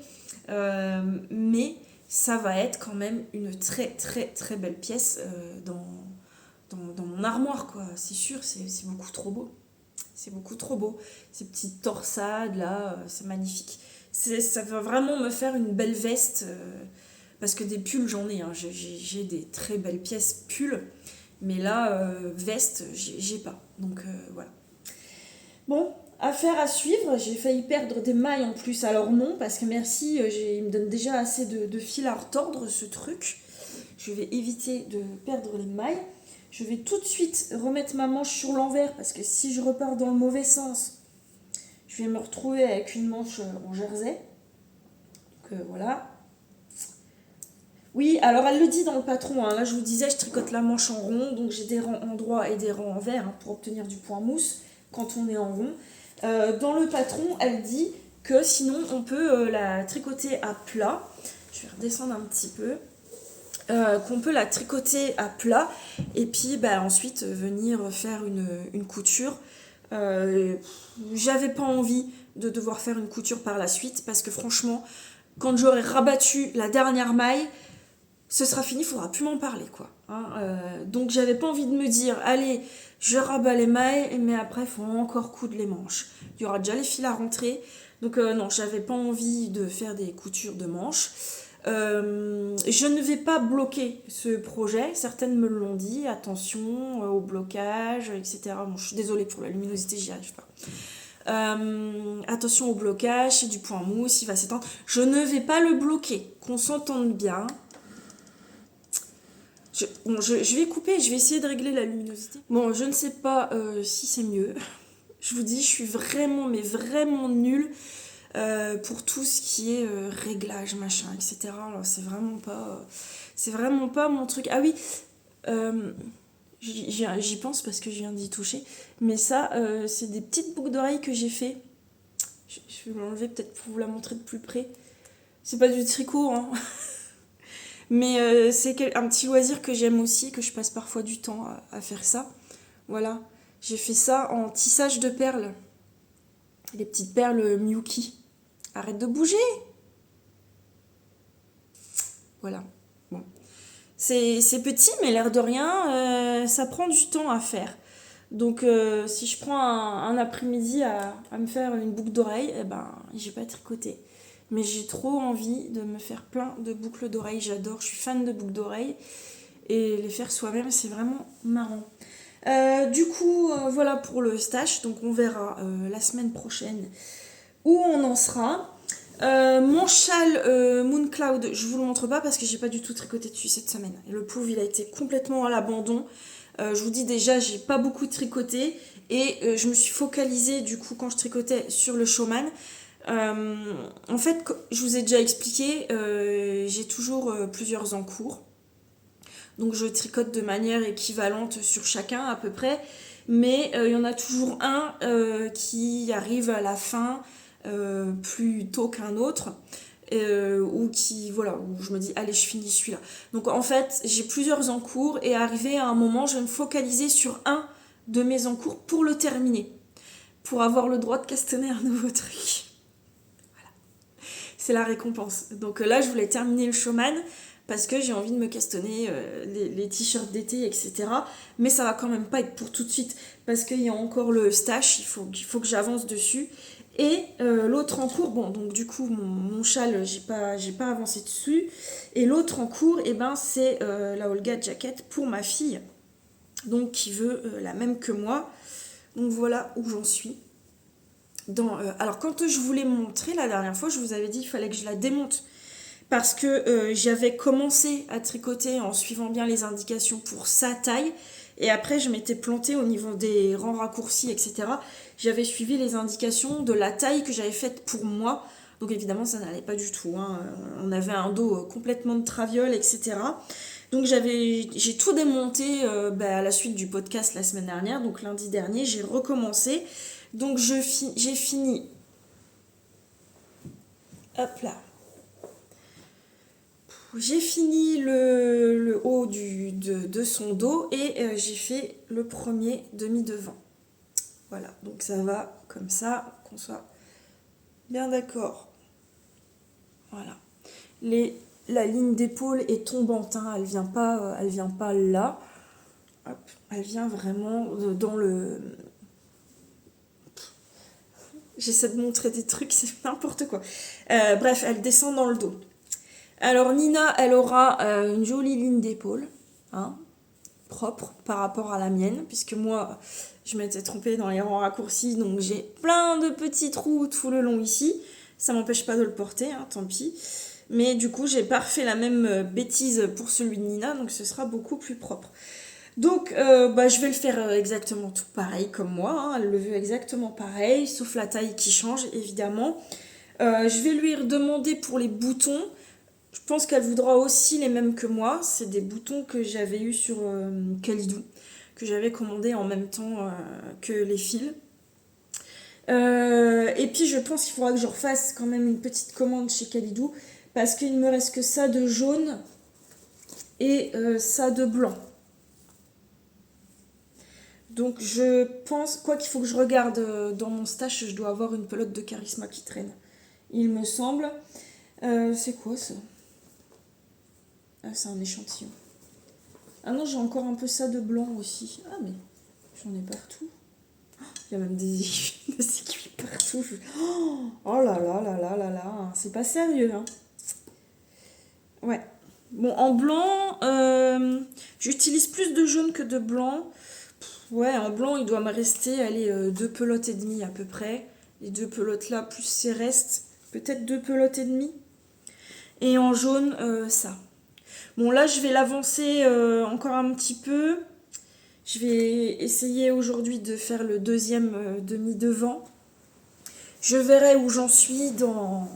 mais ça va être quand même une très très très belle pièce dans mon armoire, quoi. C'est sûr, c'est beaucoup trop beau. C'est beaucoup trop beau. Ces petites torsades là, c'est magnifique. Ça va vraiment me faire une belle veste. Parce que des pulls, j'en ai. Hein. J'ai des très belles pièces pulls. Mais là, veste, j'ai pas. Donc voilà. Bon, affaire à suivre. J'ai failli perdre des mailles en plus. Alors non, parce que merci, il me donne déjà assez de fil à retordre ce truc. Je vais éviter de perdre les mailles. Je vais tout de suite remettre ma manche sur l'envers parce que si je repars dans le mauvais sens, je vais me retrouver avec une manche en jersey. Donc voilà. Oui, alors elle le dit dans le patron, hein. Là je vous disais, je tricote la manche en rond, donc j'ai des rangs en droit et des rangs en vert, hein, pour obtenir du point mousse quand on est en rond. Dans le patron, elle dit que sinon on peut la tricoter à plat. Je vais redescendre un petit peu. Qu'on peut la tricoter à plat et puis ensuite venir faire une couture. J'avais pas envie de devoir faire une couture par la suite parce que franchement, quand j'aurai rabattu la dernière maille, ce sera fini, il faudra plus m'en parler, quoi. Hein, donc j'avais pas envie de me dire, allez, je rabats les mailles, mais après il faut encore coudre les manches. Il y aura déjà les fils à rentrer. Donc non, j'avais pas envie de faire des coutures de manches. Je ne vais pas bloquer ce projet, certaines me l'ont dit, attention au blocage, etc. Bon, je suis désolée pour la luminosité, j'y arrive pas. Attention au blocage, c'est du point mousse, il va s'étendre. Je ne vais pas le bloquer, qu'on s'entende bien. Je vais couper, je vais essayer de régler la luminosité. Bon, je ne sais pas si c'est mieux. Je vous dis, je suis vraiment, mais vraiment nulle pour tout ce qui est réglage, machin, etc. Alors, c'est vraiment pas mon truc. Ah oui, j'y pense parce que je viens d'y toucher. Mais ça, c'est des petites boucles d'oreilles que j'ai fait. Je vais l'enlever peut-être pour vous la montrer de plus près. C'est pas du tricot, hein. Mais c'est un petit loisir que j'aime aussi, que je passe parfois du temps à faire ça. Voilà. J'ai fait ça en tissage de perles. Les petites perles Miyuki. Arrête de bouger. Voilà. Bon. C'est petit, mais l'air de rien, ça prend du temps à faire. Donc si je prends un après-midi à me faire une boucle d'oreille, j'ai pas tricoté. Mais j'ai trop envie de me faire plein de boucles d'oreilles. J'adore, je suis fan de boucles d'oreilles. Et les faire soi-même, c'est vraiment marrant. Du coup, voilà pour le stash. Donc on verra la semaine prochaine où on en sera. Mon châle Moon Cloud, je vous le montre pas parce que j'ai pas du tout tricoté dessus cette semaine. Et le pauvre, il a été complètement à l'abandon. Je vous dis déjà, j'ai pas beaucoup tricoté. Et je me suis focalisée du coup quand je tricotais sur le Showman. En fait, je vous ai déjà expliqué, j'ai toujours plusieurs encours. Donc je tricote de manière équivalente sur chacun à peu près. Mais il y en a toujours un qui arrive à la fin plus tôt qu'un autre. Ou où je me dis allez, je finis celui-là. Donc en fait, j'ai plusieurs encours et arrivé à un moment, je vais me focaliser sur un de mes encours pour le terminer. Pour avoir le droit de castanner un nouveau truc. C'est la récompense. Donc là, je voulais terminer le Showman parce que j'ai envie de me castonner les t-shirts d'été, etc. Mais ça va quand même pas être pour tout de suite parce qu'il y a encore le stash, il faut que j'avance dessus. Et l'autre en cours, bon, donc du coup, mon châle, j'ai pas avancé dessus. Et l'autre en cours, c'est la Olga Jacket pour ma fille, donc qui veut la même que moi. Donc voilà où j'en suis. Alors quand je vous l'ai montré la dernière fois, je vous avais dit qu'il fallait que je la démonte parce que j'avais commencé à tricoter en suivant bien les indications pour sa taille et après je m'étais plantée au niveau des rangs raccourcis, etc. J'avais suivi les indications de la taille que j'avais faite pour moi, donc évidemment ça n'allait pas du tout, hein. On avait un dos complètement de traviole, etc. Donc j'ai tout démonté à la suite du podcast la semaine dernière, donc lundi dernier j'ai recommencé. Donc j'ai fini Hop là. J'ai fini le haut de son dos et j'ai fait le premier demi-devant. Voilà, donc ça va comme ça, qu'on soit bien d'accord. Voilà. La ligne d'épaule est tombante, hein, elle vient pas là. Hop, elle vient vraiment dans le... J'essaie de montrer des trucs, c'est n'importe quoi. Bref, elle descend dans le dos. Alors Nina, elle aura une jolie ligne d'épaule, hein, propre par rapport à la mienne, puisque moi, je m'étais trompée dans les rangs raccourcis, donc j'ai plein de petits trous tout le long ici. Ça m'empêche pas de le porter, hein, tant pis. Mais du coup, j'ai pas refait la même bêtise pour celui de Nina, donc ce sera beaucoup plus propre. Donc, je vais le faire exactement tout pareil comme moi. Hein, elle le veut exactement pareil, sauf la taille qui change, évidemment. Je vais lui demander pour les boutons. Je pense qu'elle voudra aussi les mêmes que moi. C'est des boutons que j'avais eu sur Kalidou, que j'avais commandé en même temps que les fils. Et puis je pense qu'il faudra que je refasse quand même une petite commande chez Kalidou, parce qu'il ne me reste que ça de jaune et ça de blanc. Donc je pense, quoi qu'il faut que je regarde dans mon stash, je dois avoir une pelote de Charisma qui traîne. Il me semble. C'est quoi ça? Ah, c'est un échantillon. Ah non, j'ai encore un peu ça de blanc aussi. Ah mais j'en ai partout. Il y a même des aiguilles partout. Oh là là là là là là. C'est pas sérieux, hein. Ouais. Bon, en blanc, j'utilise plus de jaune que de blanc. Ouais, en blanc, il doit me rester, allez, 2 pelotes et demie à peu près. Les 2 pelotes là, plus ces restes, peut-être 2 pelotes et demie. Et en jaune, ça. Bon, là, je vais l'avancer encore un petit peu. Je vais essayer aujourd'hui de faire le deuxième demi-devant. Je verrai où j'en suis dans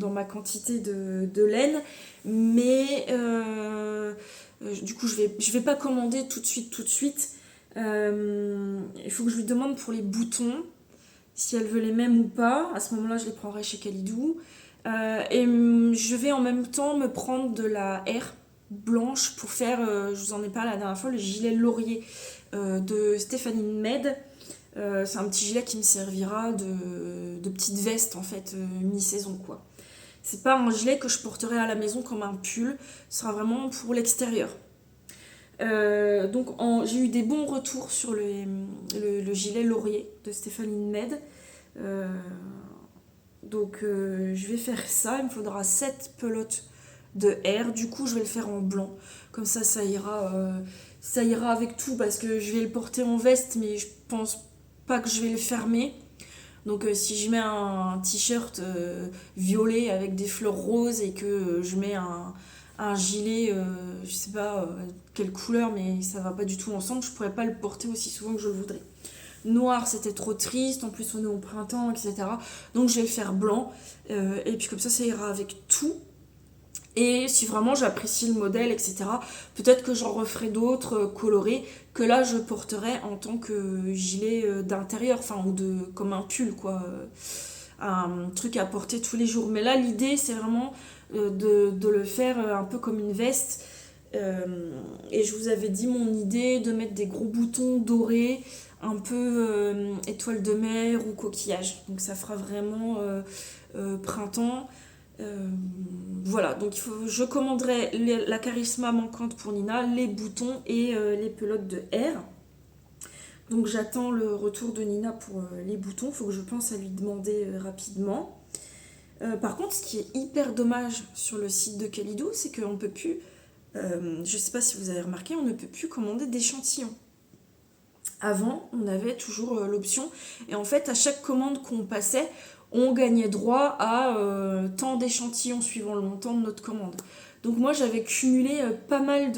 ma quantité de laine. Mais du coup, je vais pas commander tout de suite. Il faut que je lui demande pour les boutons, si elle veut les mêmes ou pas. À ce moment-là, je les prendrai chez Kalidou. Et je vais en même temps me prendre de la R blanche pour faire, je vous en ai parlé la dernière fois, le gilet laurier de Stéphanie Med. C'est un petit gilet qui me servira de petite veste en fait, mi-saison quoi. C'est pas un gilet que je porterai à la maison comme un pull, ce sera vraiment pour l'extérieur. Donc j'ai eu des bons retours sur le gilet laurier de Stéphanie Med. Donc je vais faire ça, il me faudra 7 pelotes de R. Du coup je vais le faire en blanc. Comme ça ira avec tout parce que je vais le porter en veste mais je pense pas que je vais le fermer. Donc si je mets un t-shirt violet avec des fleurs roses et que je mets un gilet, je sais pas quelle couleur, mais ça va pas du tout ensemble, je pourrais pas le porter aussi souvent que je le voudrais. Noir, c'était trop triste, en plus on est au printemps, etc. Donc je vais le faire blanc, et puis comme ça ira avec tout. Et si vraiment j'apprécie le modèle, etc., peut-être que j'en referai d'autres colorés que là je porterai en tant que gilet d'intérieur, enfin, ou comme un pull, quoi. Un truc à porter tous les jours. Mais là, l'idée, c'est vraiment de le faire un peu comme une veste. Et je vous avais dit mon idée de mettre des gros boutons dorés, un peu étoile de mer ou coquillage. Donc ça fera vraiment printemps. Voilà, donc je commanderai la Charisma manquante pour Nina, les boutons et les pelotes de R. Donc j'attends le retour de Nina pour les boutons, il faut que je pense à lui demander rapidement. Par contre, ce qui est hyper dommage sur le site de Kalidou, c'est qu'on ne peut plus, je ne sais pas si vous avez remarqué, on ne peut plus commander d'échantillons. Avant, on avait toujours l'option, et en fait, à chaque commande qu'on passait, on gagnait droit à tant d'échantillons suivant le montant de notre commande. Donc moi, j'avais cumulé pas mal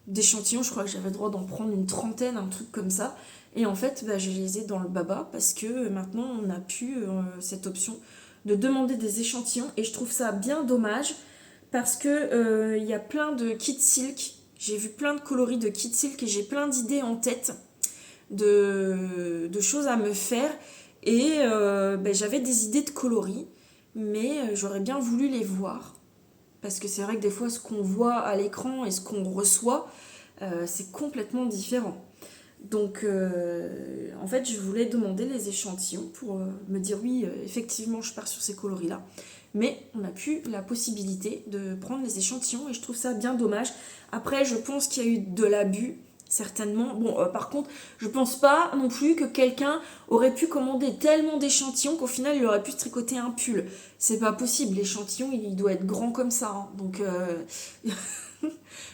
d'échantillons, je crois que j'avais droit d'en prendre une trentaine, un truc comme ça. Et en fait, je les ai dans le baba parce que maintenant, on n'a plus cette option de demander des échantillons. Et je trouve ça bien dommage parce que y a plein de kits silk. J'ai vu plein de coloris de kits silk et j'ai plein d'idées en tête de choses à me faire. Et j'avais des idées de coloris, mais j'aurais bien voulu les voir. Parce que c'est vrai que des fois, ce qu'on voit à l'écran et ce qu'on reçoit, c'est complètement différent. Donc, en fait, je voulais demander les échantillons pour me dire oui, effectivement, je pars sur ces coloris-là. Mais on n'a plus la possibilité de prendre les échantillons et je trouve ça bien dommage. Après, je pense qu'il y a eu de l'abus, certainement. Bon, par contre, je pense pas non plus que quelqu'un aurait pu commander tellement d'échantillons qu'au final, il aurait pu se tricoter un pull. C'est pas possible, l'échantillon, il doit être grand comme ça, hein. Donc,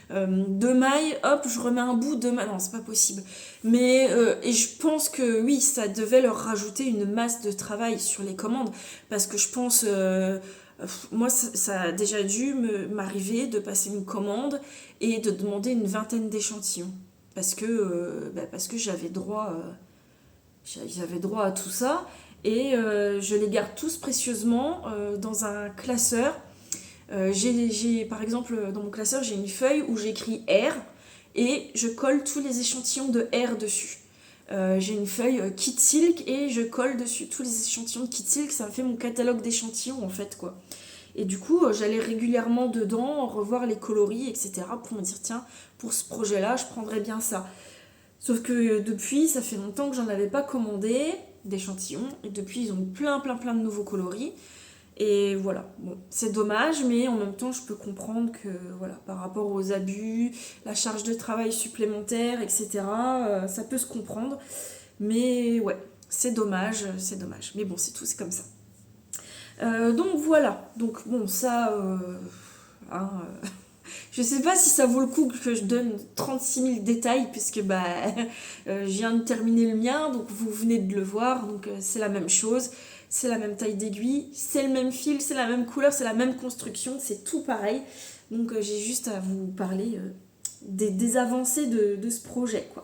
deux mailles, hop, je remets un bout, deux mailles. Non, c'est pas possible. Mais, et je pense que oui, ça devait leur rajouter une masse de travail sur les commandes. Parce que je pense, moi, ça a déjà dû m'arriver de passer une commande et de demander une vingtaine d'échantillons. Parce que j'avais droit à tout ça. Et je les garde tous précieusement dans un classeur. Par exemple, dans mon classeur, j'ai une feuille où j'écris R et je colle tous les échantillons de R dessus. J'ai une feuille Kit Silk et je colle dessus tous les échantillons de Kit Silk. Ça me fait mon catalogue d'échantillons en fait, quoi. Et du coup, j'allais régulièrement dedans, revoir les coloris, etc. pour me dire, tiens, pour ce projet-là, je prendrais bien ça. Sauf que depuis, ça fait longtemps que j'en avais pas commandé d'échantillons. Et depuis, ils ont plein de nouveaux coloris. Et voilà, bon, c'est dommage, mais en même temps, je peux comprendre que, voilà, par rapport aux abus, la charge de travail supplémentaire, etc., ça peut se comprendre. Mais ouais, c'est dommage, c'est dommage. Mais bon, c'est tout, c'est comme ça. Donc voilà, donc bon, ça, hein, je sais pas si ça vaut le coup que je donne 36 000 détails, puisque je viens de terminer le mien, donc vous venez de le voir, donc c'est la même chose. C'est la même taille d'aiguille, c'est le même fil, c'est la même couleur, c'est la même construction, c'est tout pareil. Donc j'ai juste à vous parler des avancées de ce projet, quoi.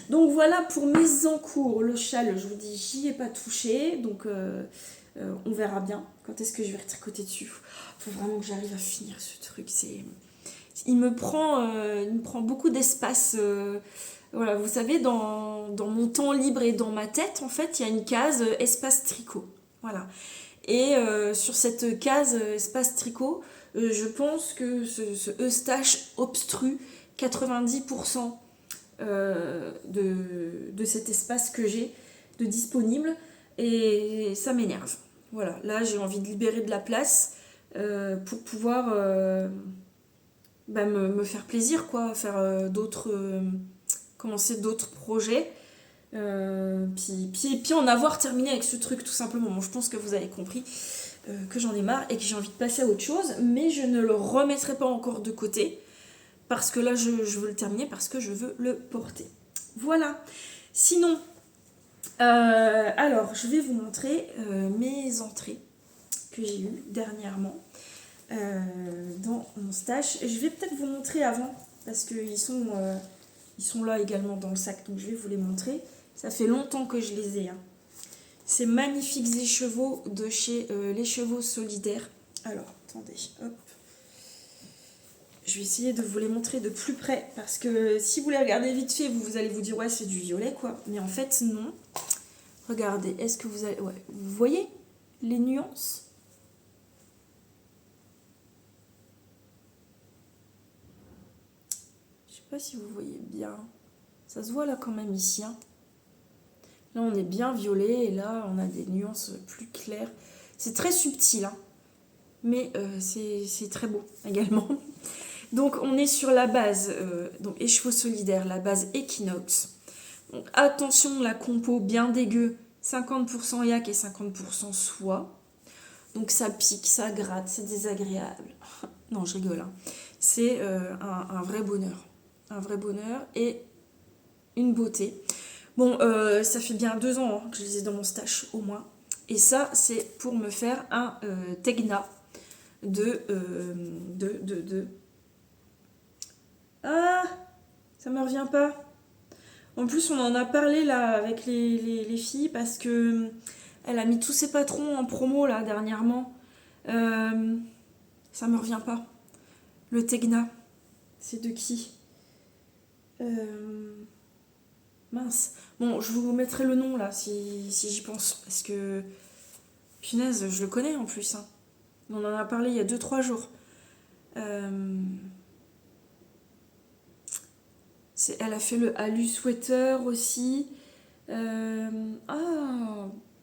Donc voilà pour mes encours. Le châle, je vous dis, j'y ai pas touché, donc on verra bien quand est-ce que je vais retricoter dessus. Faut vraiment que j'arrive à finir ce truc. Il me prend beaucoup d'espace. Voilà, vous savez, dans mon temps libre et dans ma tête, en fait, il y a une case espace tricot. Voilà. Et sur cette case espace tricot, je pense que ce Eustache obstrue 90% de cet espace que j'ai de disponible. Et ça m'énerve. Voilà, là j'ai envie de libérer de la place pour pouvoir me faire plaisir, quoi, faire commencer d'autres projets. Puis en avoir terminé avec ce truc tout simplement. Bon, je pense que vous avez compris que j'en ai marre et que j'ai envie de passer à autre chose, mais je ne le remettrai pas encore de côté parce que là je veux le terminer parce que je veux le porter. Voilà. Sinon, alors je vais vous montrer mes entrées que j'ai eues dernièrement dans mon stash. Je vais peut-être vous montrer avant parce qu'ils sont là également dans le sac, donc je vais vous les montrer. Ça fait longtemps que je les ai. Hein. Ces magnifiques écheveaux de chez Les Chevaux Solidaires. Alors, attendez, hop. Je vais essayer de vous les montrer de plus près parce que si vous les regardez vite fait, vous allez vous dire ouais, c'est du violet, quoi. Mais en fait, non. Regardez, est-ce que vous allez... Ouais, vous voyez les nuances ? Je sais pas si vous voyez bien. Ça se voit là quand même ici, hein. Là, on est bien violet et là, on a des nuances plus claires. C'est très subtil, hein, mais c'est très beau également. Donc, on est sur la base, donc écheveau solidaire, la base Equinox. Donc, attention, la compo bien dégueu, 50% yak et 50% soie. Donc, ça pique, ça gratte, c'est désagréable. Non, je rigole, hein. C'est un vrai bonheur. Un vrai bonheur et une beauté. Bon, ça fait bien 2 ans hein, que je les ai dans mon stash au moins. Et ça, c'est pour me faire un Tegna de... Ah, ça me revient pas. En plus, on en a parlé là avec les filles parce que elle a mis tous ses patrons en promo là dernièrement. Ça me revient pas. Le Tegna, c'est de qui Mince. Bon, je vous mettrai le nom là si j'y pense. Parce que, punaise, je le connais en plus. Hein. On en a parlé il y a 2-3 jours. Elle a fait le Alu Sweater aussi. Ah,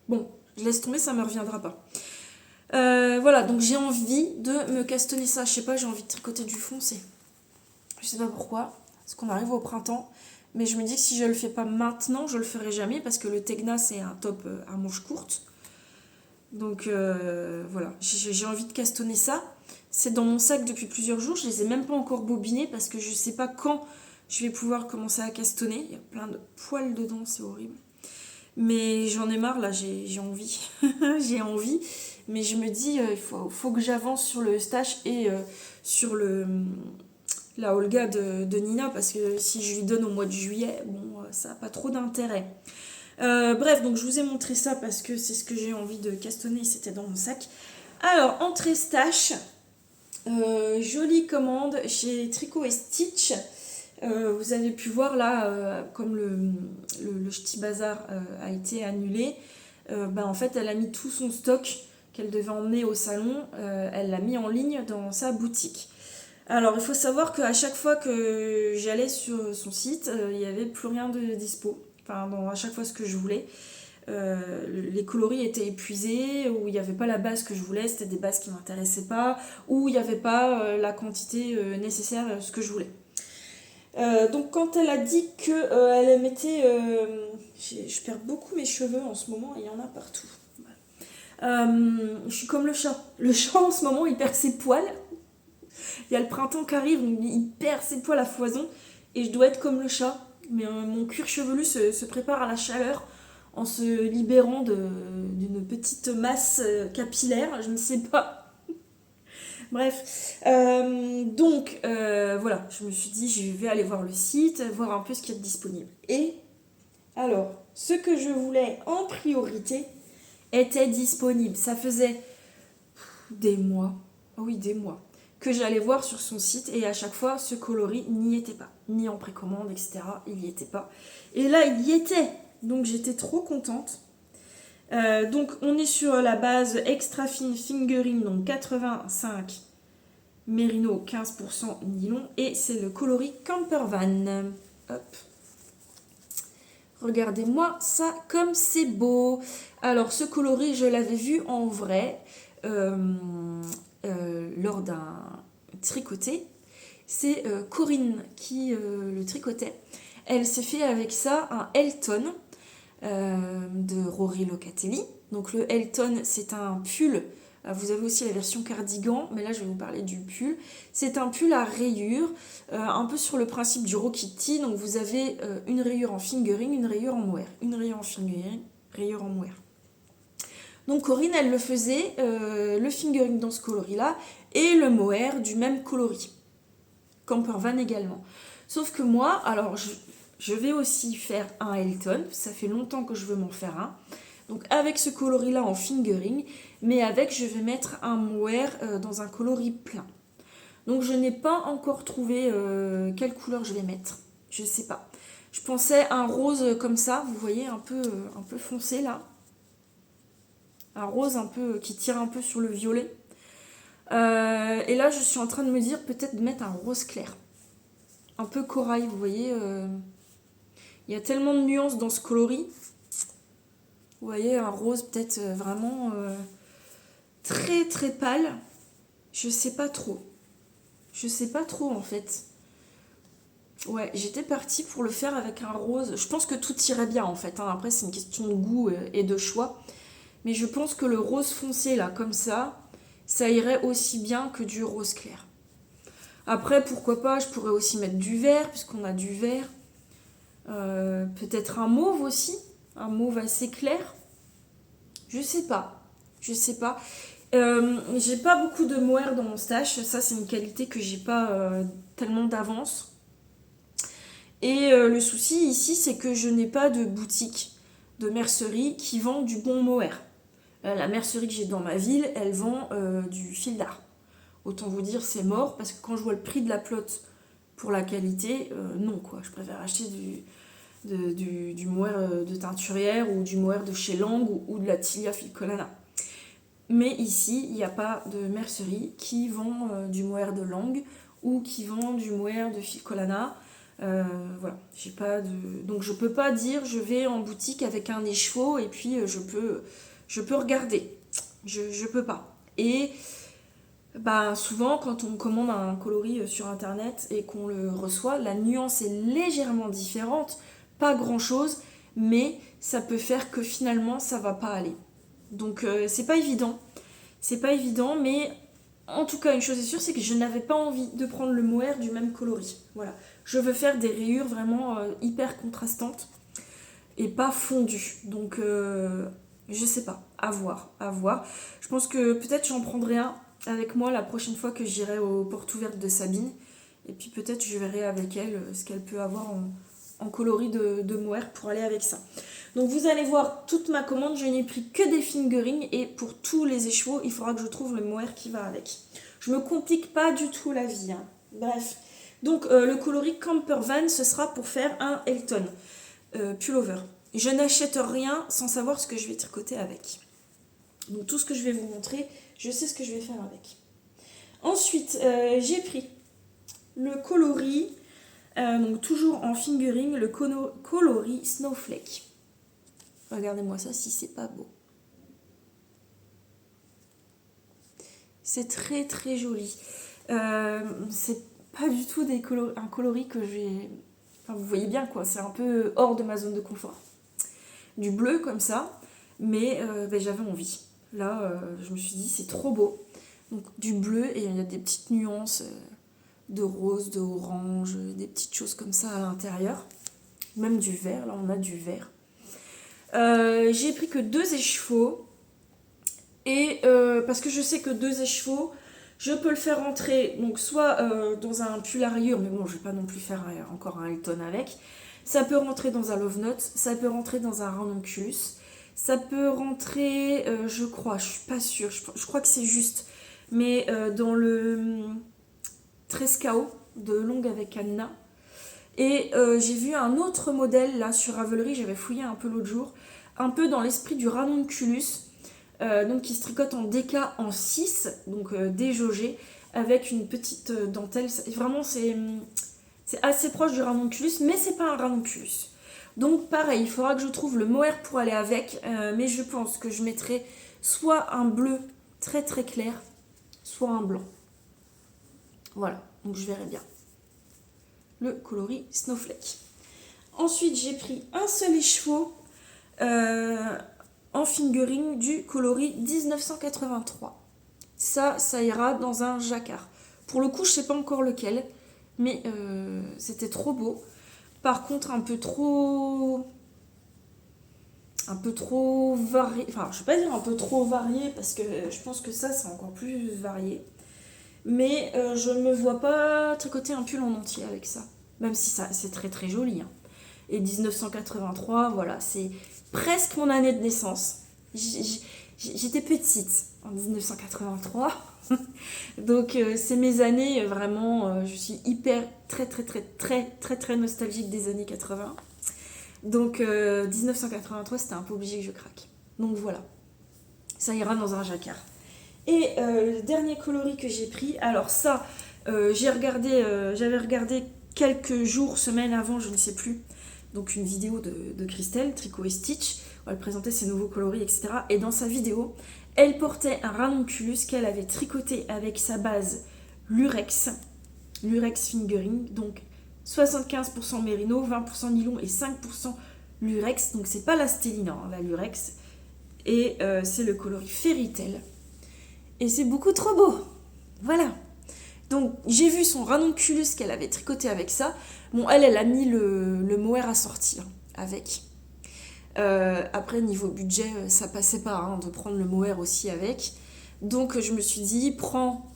bon, je laisse tomber, ça me reviendra pas. Voilà, donc j'ai envie de me castonner ça. Je sais pas, j'ai envie de tricoter du foncé. Je sais pas pourquoi, parce qu'on arrive au printemps. Mais je me dis que si je le fais pas maintenant, je le ferai jamais parce que le Tegna c'est un top à manches courtes. Donc voilà, j'ai envie de castonner ça. C'est dans mon sac depuis plusieurs jours. Je les ai même pas encore bobinés parce que je sais pas quand je vais pouvoir commencer à castonner. Il y a plein de poils dedans, c'est horrible. Mais j'en ai marre là, j'ai envie. J'ai envie. Mais je me dis, il faut que j'avance sur le stash et sur la Olga de Nina parce que si je lui donne au mois de juillet, bon, ça n'a pas trop d'intérêt. Bref, donc je vous ai montré ça parce que c'est ce que j'ai envie de castonner, c'était dans mon sac. Alors, entrée stash, jolie commande chez Tricot et Stitch. Vous avez pu voir là, comme le Ch'ti Bazar a été annulé, en fait elle a mis tout son stock qu'elle devait emmener au salon, elle l'a mis en ligne dans sa boutique. Alors il faut savoir qu'à chaque fois que j'allais sur son site, il n'y avait plus rien de dispo. Enfin, à chaque fois ce que je voulais. Les coloris étaient épuisés, ou il n'y avait pas la base que je voulais, c'était des bases qui ne m'intéressaient pas, ou il n'y avait pas la quantité nécessaire, ce que je voulais. Donc quand elle a dit qu'elle mettait... je perds beaucoup mes cheveux en ce moment, et il y en a partout. Je suis comme le chat. Le chat en ce moment il perd ses poils. Il y a le printemps qui arrive, il perd ses poils à foison, et je dois être comme le chat. Mais mon cuir chevelu se prépare à la chaleur en se libérant d'une petite masse capillaire, je ne sais pas. Bref, donc voilà, je me suis dit je vais aller voir le site, voir un peu ce qu'il y a de disponible. Et alors, ce que je voulais en priorité était disponible. Ça faisait des mois, oui des mois, que j'allais voir sur son site et à chaque fois ce coloris n'y était pas, ni en précommande, etc. Il n'y était pas. Et là il y était, donc j'étais trop contente. Donc on est sur la base extra fine fingering, donc 85 mérino, 15% nylon, et c'est le coloris Campervan. Hop. Regardez-moi ça comme c'est beau. Alors ce coloris je l'avais vu en vrai lors d'un tricoté. C'est Corinne qui le tricotait. Elle s'est fait avec ça un Elton de Rory Locatelli. Donc le Elton c'est un pull. Vous avez aussi la version cardigan, mais là je vais vous parler du pull. C'est un pull à rayures, un peu sur le principe du Rokitty. Donc vous avez une rayure en fingering, une rayure en mohair. Une rayure en fingering, rayure en mohair. Donc Corinne, elle le faisait, le fingering dans ce coloris-là, et le mohair du même coloris. Campervan également. Sauf que moi, alors je vais aussi faire un Elton, ça fait longtemps que je veux m'en faire un. Donc avec ce coloris-là en fingering, mais avec, je vais mettre un mohair dans un coloris plein. Donc je n'ai pas encore trouvé quelle couleur je vais mettre. Je sais pas. Je pensais un rose comme ça, vous voyez, un peu foncé là. Un rose un peu qui tire un peu sur le violet. Et là, je suis en train de me dire peut-être de mettre un rose clair. Un peu corail, vous voyez. Il y a tellement de nuances dans ce coloris. Vous voyez, un rose peut-être vraiment très très pâle. Je sais pas trop. Je sais pas trop en fait. Ouais, j'étais partie pour le faire avec un rose. Je pense que tout irait bien en fait. Hein. Après, c'est une question de goût et de choix. Mais je pense que le rose foncé là, comme ça irait aussi bien que du rose clair. Après, pourquoi pas, je pourrais aussi mettre du vert, puisqu'on a du vert. Peut-être un mauve aussi. Un mauve assez clair. Je sais pas. J'ai pas beaucoup de mohair dans mon stash. Ça, c'est une qualité que j'ai pas tellement d'avance. Et le souci ici, c'est que je n'ai pas de boutique de mercerie qui vend du bon mohair. La mercerie que j'ai dans ma ville, elle vend du fil d'art. Autant vous dire, c'est mort, parce que quand je vois le prix de la pelote pour la qualité, non quoi. Je préfère acheter du mohair de teinturière ou du mohair de chez Lang ou de la Tilia Filcolana. Mais ici, il n'y a pas de mercerie qui vend du mohair de Lang ou qui vend du mohair de Filcolana. Voilà, j'ai pas de... Donc je peux pas dire je vais en boutique avec un écheveau et puis je peux regarder. Je peux pas. Et bah, souvent quand on commande un coloris sur internet et qu'on le reçoit, la nuance est légèrement différente, pas grand chose, mais ça peut faire que finalement ça va pas aller. Donc c'est pas évident. C'est pas évident, mais en tout cas, une chose est sûre, c'est que je n'avais pas envie de prendre le mohair du même coloris. Voilà. Je veux faire des rayures vraiment hyper contrastantes et pas fondues. Donc, je sais pas. À voir, à voir. Je pense que peut-être j'en prendrai un avec moi la prochaine fois que j'irai aux portes ouvertes de Sabine. Et puis peut-être je verrai avec elle ce qu'elle peut avoir en coloris de mohair pour aller avec ça. Donc vous allez voir toute ma commande, je n'ai pris que des fingerings et pour tous les écheveaux, il faudra que je trouve le mohair qui va avec. Je me complique pas du tout la vie. Hein. Bref. Donc le coloris Camper Van, ce sera pour faire un Elton pullover. Je n'achète rien sans savoir ce que je vais tricoter avec. Donc tout ce que je vais vous montrer, je sais ce que je vais faire avec. Ensuite, j'ai pris le coloris, donc toujours en fingering, le coloris Snowflake. Regardez-moi ça si c'est pas beau. C'est très très joli. C'est pas du tout un coloris que j'ai... Enfin, vous voyez bien quoi, c'est un peu hors de ma zone de confort. Du bleu comme ça, mais j'avais envie. Là, je me suis dit c'est trop beau. Donc du bleu et il y a des petites nuances de rose, de orange, des petites choses comme ça à l'intérieur. Même du vert, là on a du vert. J'ai pris que 2 écheveaux et parce que je sais que 2 écheveaux je peux le faire rentrer donc soit dans un pull à rayures, mais bon je vais pas non plus faire encore un Elton avec, ça peut rentrer dans un love note, ça peut rentrer dans un ranunculus, ça peut rentrer je crois, je suis pas sûre, je crois que c'est juste, mais dans le Trescao de Long avec Anna. Et j'ai vu un autre modèle là sur Ravelry, j'avais fouillé un peu l'autre jour, un peu dans l'esprit du ranunculus, donc qui se tricote en DK en 6, donc déjaugé, avec une petite dentelle. Vraiment, c'est assez proche du ranunculus, mais c'est pas un ranunculus. Donc pareil, il faudra que je trouve le mohair pour aller avec, mais je pense que je mettrai soit un bleu très très clair, soit un blanc. Voilà, donc je verrai bien. Le coloris Snowflake. Ensuite, j'ai pris un seul écheveau en fingering du coloris 1983. Ça ira dans un jacquard. Pour le coup, je sais pas encore lequel, mais c'était trop beau. Par contre, un peu trop varié. Enfin, je vais pas dire un peu trop varié parce que je pense que ça, c'est encore plus varié. Mais je ne me vois pas tricoter un pull en entier avec ça. Même si ça, c'est très très joli. Hein. Et 1983, voilà, c'est presque mon année de naissance. J'étais petite en 1983. Donc c'est mes années, vraiment, je suis hyper très très très très très très nostalgique des années 80. Donc 1983, c'était un peu obligé que je craque. Donc voilà, ça ira dans un jacquard. Et le dernier coloris que j'ai pris, alors ça, j'avais regardé quelques jours, semaines avant, je ne sais plus, donc une vidéo de Christelle, Tricot et Stitch, où elle présentait ses nouveaux coloris, etc. Et dans sa vidéo, elle portait un ranunculus qu'elle avait tricoté avec sa base Lurex Fingering, donc 75% mérino, 20% nylon et 5% Lurex, donc c'est pas la Stellina, hein, la Lurex, et c'est le coloris Fairy Tail. Et c'est beaucoup trop beau. Voilà. Donc j'ai vu son ranunculus qu'elle avait tricoté avec ça. Bon, elle a mis le mohair à sortir avec. Après, niveau budget, ça passait pas hein, de prendre le mohair aussi avec. Donc je me suis dit, prends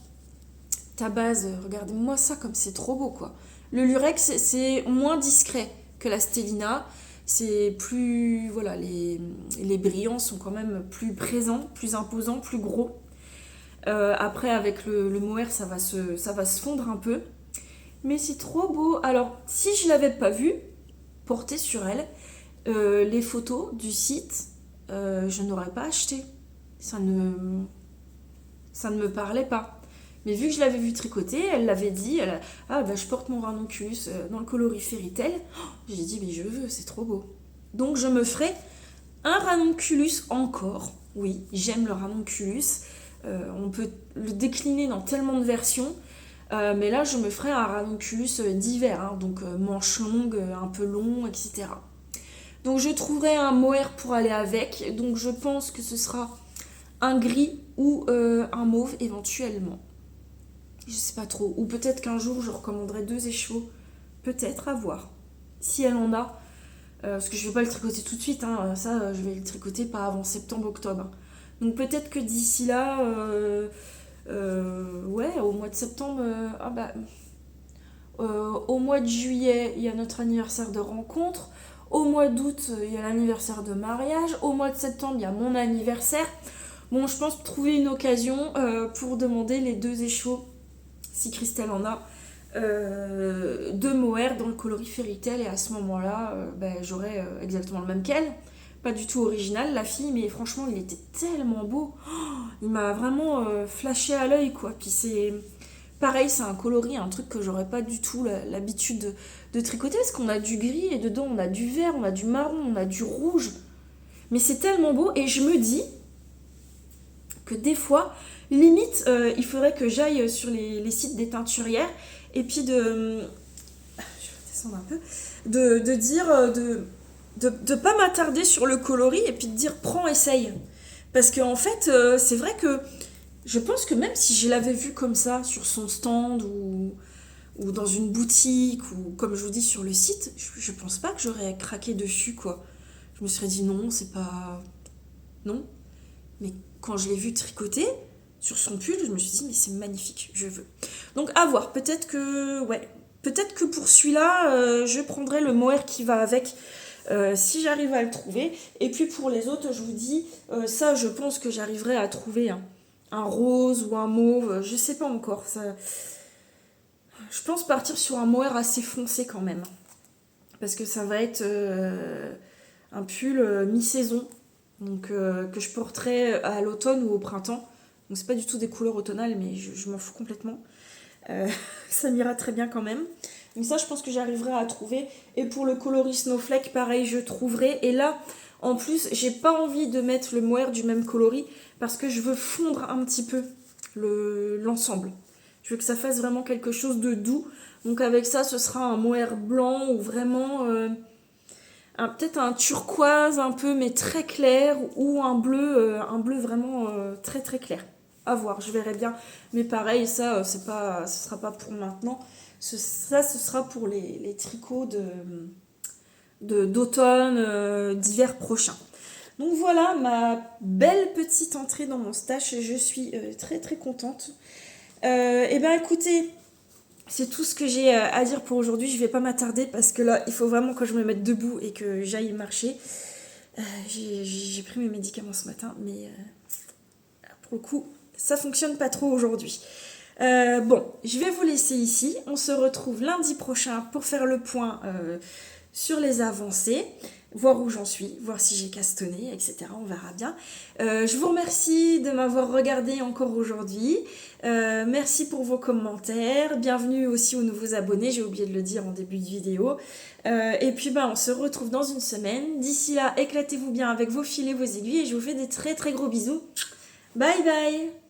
ta base. Regardez-moi ça comme c'est trop beau quoi. Le Lurex, c'est moins discret que la Stellina. C'est plus... Voilà, les brillants sont quand même plus présents, plus imposants, plus gros. Après avec le mohair ça va se fondre un peu, mais c'est trop beau. Alors si je l'avais pas vu, porter sur elle. Les photos du site, je n'aurais pas acheté. Ça ne me parlait pas. Mais vu que je l'avais vu tricoter, elle l'avait dit, je porte mon ranunculus dans le coloris Fairy Tail. J'ai dit, mais je veux, c'est trop beau. Donc je me ferai un ranunculus encore. Oui, j'aime le ranunculus. On peut le décliner dans tellement de versions. Mais là, je me ferai un ranunculus d'hiver, hein, donc manche longue, un peu long, etc. Donc je trouverai un mohair pour aller avec. Donc je pense que ce sera un gris ou un mauve éventuellement. Je sais pas trop. Ou peut-être qu'un jour je recommanderai 2 écheveaux. Peut-être, à voir. Si elle en a. Parce que je vais pas le tricoter tout de suite. Hein. Ça, je vais le tricoter pas avant septembre-octobre. Hein. Donc peut-être que d'ici là, au mois de septembre, au mois de juillet, il y a notre anniversaire de rencontre. Au mois d'août, il y a l'anniversaire de mariage. Au mois de septembre, il y a mon anniversaire. Bon, je pense trouver une occasion pour demander les 2 écheveaux, si Christelle en a, de mohair dans le coloris Fairy Tail. Et à ce moment-là, j'aurai exactement le même qu'elle. Pas du tout original, la fille, mais franchement, il était tellement beau. Il m'a vraiment flashé à l'œil, quoi. Puis c'est pareil, c'est un coloris, un truc que j'aurais pas du tout l'habitude de tricoter, parce qu'on a du gris et dedans on a du vert, on a du marron, on a du rouge. Mais c'est tellement beau, et je me dis que des fois, limite, il faudrait que j'aille sur les sites des teinturières, et puis je vais descendre un peu, de dire, de pas m'attarder sur le coloris, et puis de dire, prends, essaye. Parce qu'en fait, c'est vrai que je pense que même si je l'avais vu comme ça, sur son stand, ou dans une boutique, ou comme je vous dis, sur le site, je pense pas que j'aurais craqué dessus, quoi. Je me serais dit, non, c'est pas... Non. Mais quand je l'ai vu tricoter sur son pull, je me suis dit, mais c'est magnifique, je veux. Donc à voir, peut-être que pour celui-là, je prendrai le mohair qui va avec, si j'arrive à le trouver. Et puis pour les autres, je vous dis, ça je pense que j'arriverai à trouver un rose ou un mauve, je sais pas encore. Ça... Je pense partir sur un mohair assez foncé quand même. Parce que ça va être un pull mi-saison. Donc que je porterai à l'automne ou au printemps. Donc c'est pas du tout des couleurs automnales, mais je m'en fous complètement. Ça m'ira très bien quand même. Donc ça, je pense que j'arriverai à trouver. Et pour le coloris Snowflake, pareil, je trouverai. Et là, en plus, j'ai pas envie de mettre le mohair du même coloris parce que je veux fondre un petit peu l'ensemble. Je veux que ça fasse vraiment quelque chose de doux. Donc avec ça, ce sera un mohair blanc ou vraiment... peut-être un turquoise un peu mais très clair, ou un bleu vraiment très très clair. À voir, je verrai bien. Mais pareil, ça ce sera pas pour maintenant. Ce sera pour les tricots d'automne, d'hiver prochain. Donc voilà ma belle petite entrée dans mon stash. Je suis très très contente. Et bien écoutez, c'est tout ce que j'ai à dire pour aujourd'hui. Je vais pas m'attarder parce que là, il faut vraiment que je me mette debout et que j'aille marcher. J'ai pris mes médicaments ce matin, mais pour le coup, ça fonctionne pas trop aujourd'hui. Je vais vous laisser ici. On se retrouve lundi prochain pour faire le point sur les avancées, voir où j'en suis, voir si j'ai castonné, etc. On verra bien. Je vous remercie de m'avoir regardé encore aujourd'hui. Merci pour vos commentaires. Bienvenue aussi aux nouveaux abonnés, j'ai oublié de le dire en début de vidéo. Et puis on se retrouve dans une semaine. D'ici là, éclatez-vous bien avec vos filets, vos aiguilles, et je vous fais des très très gros bisous. Bye bye!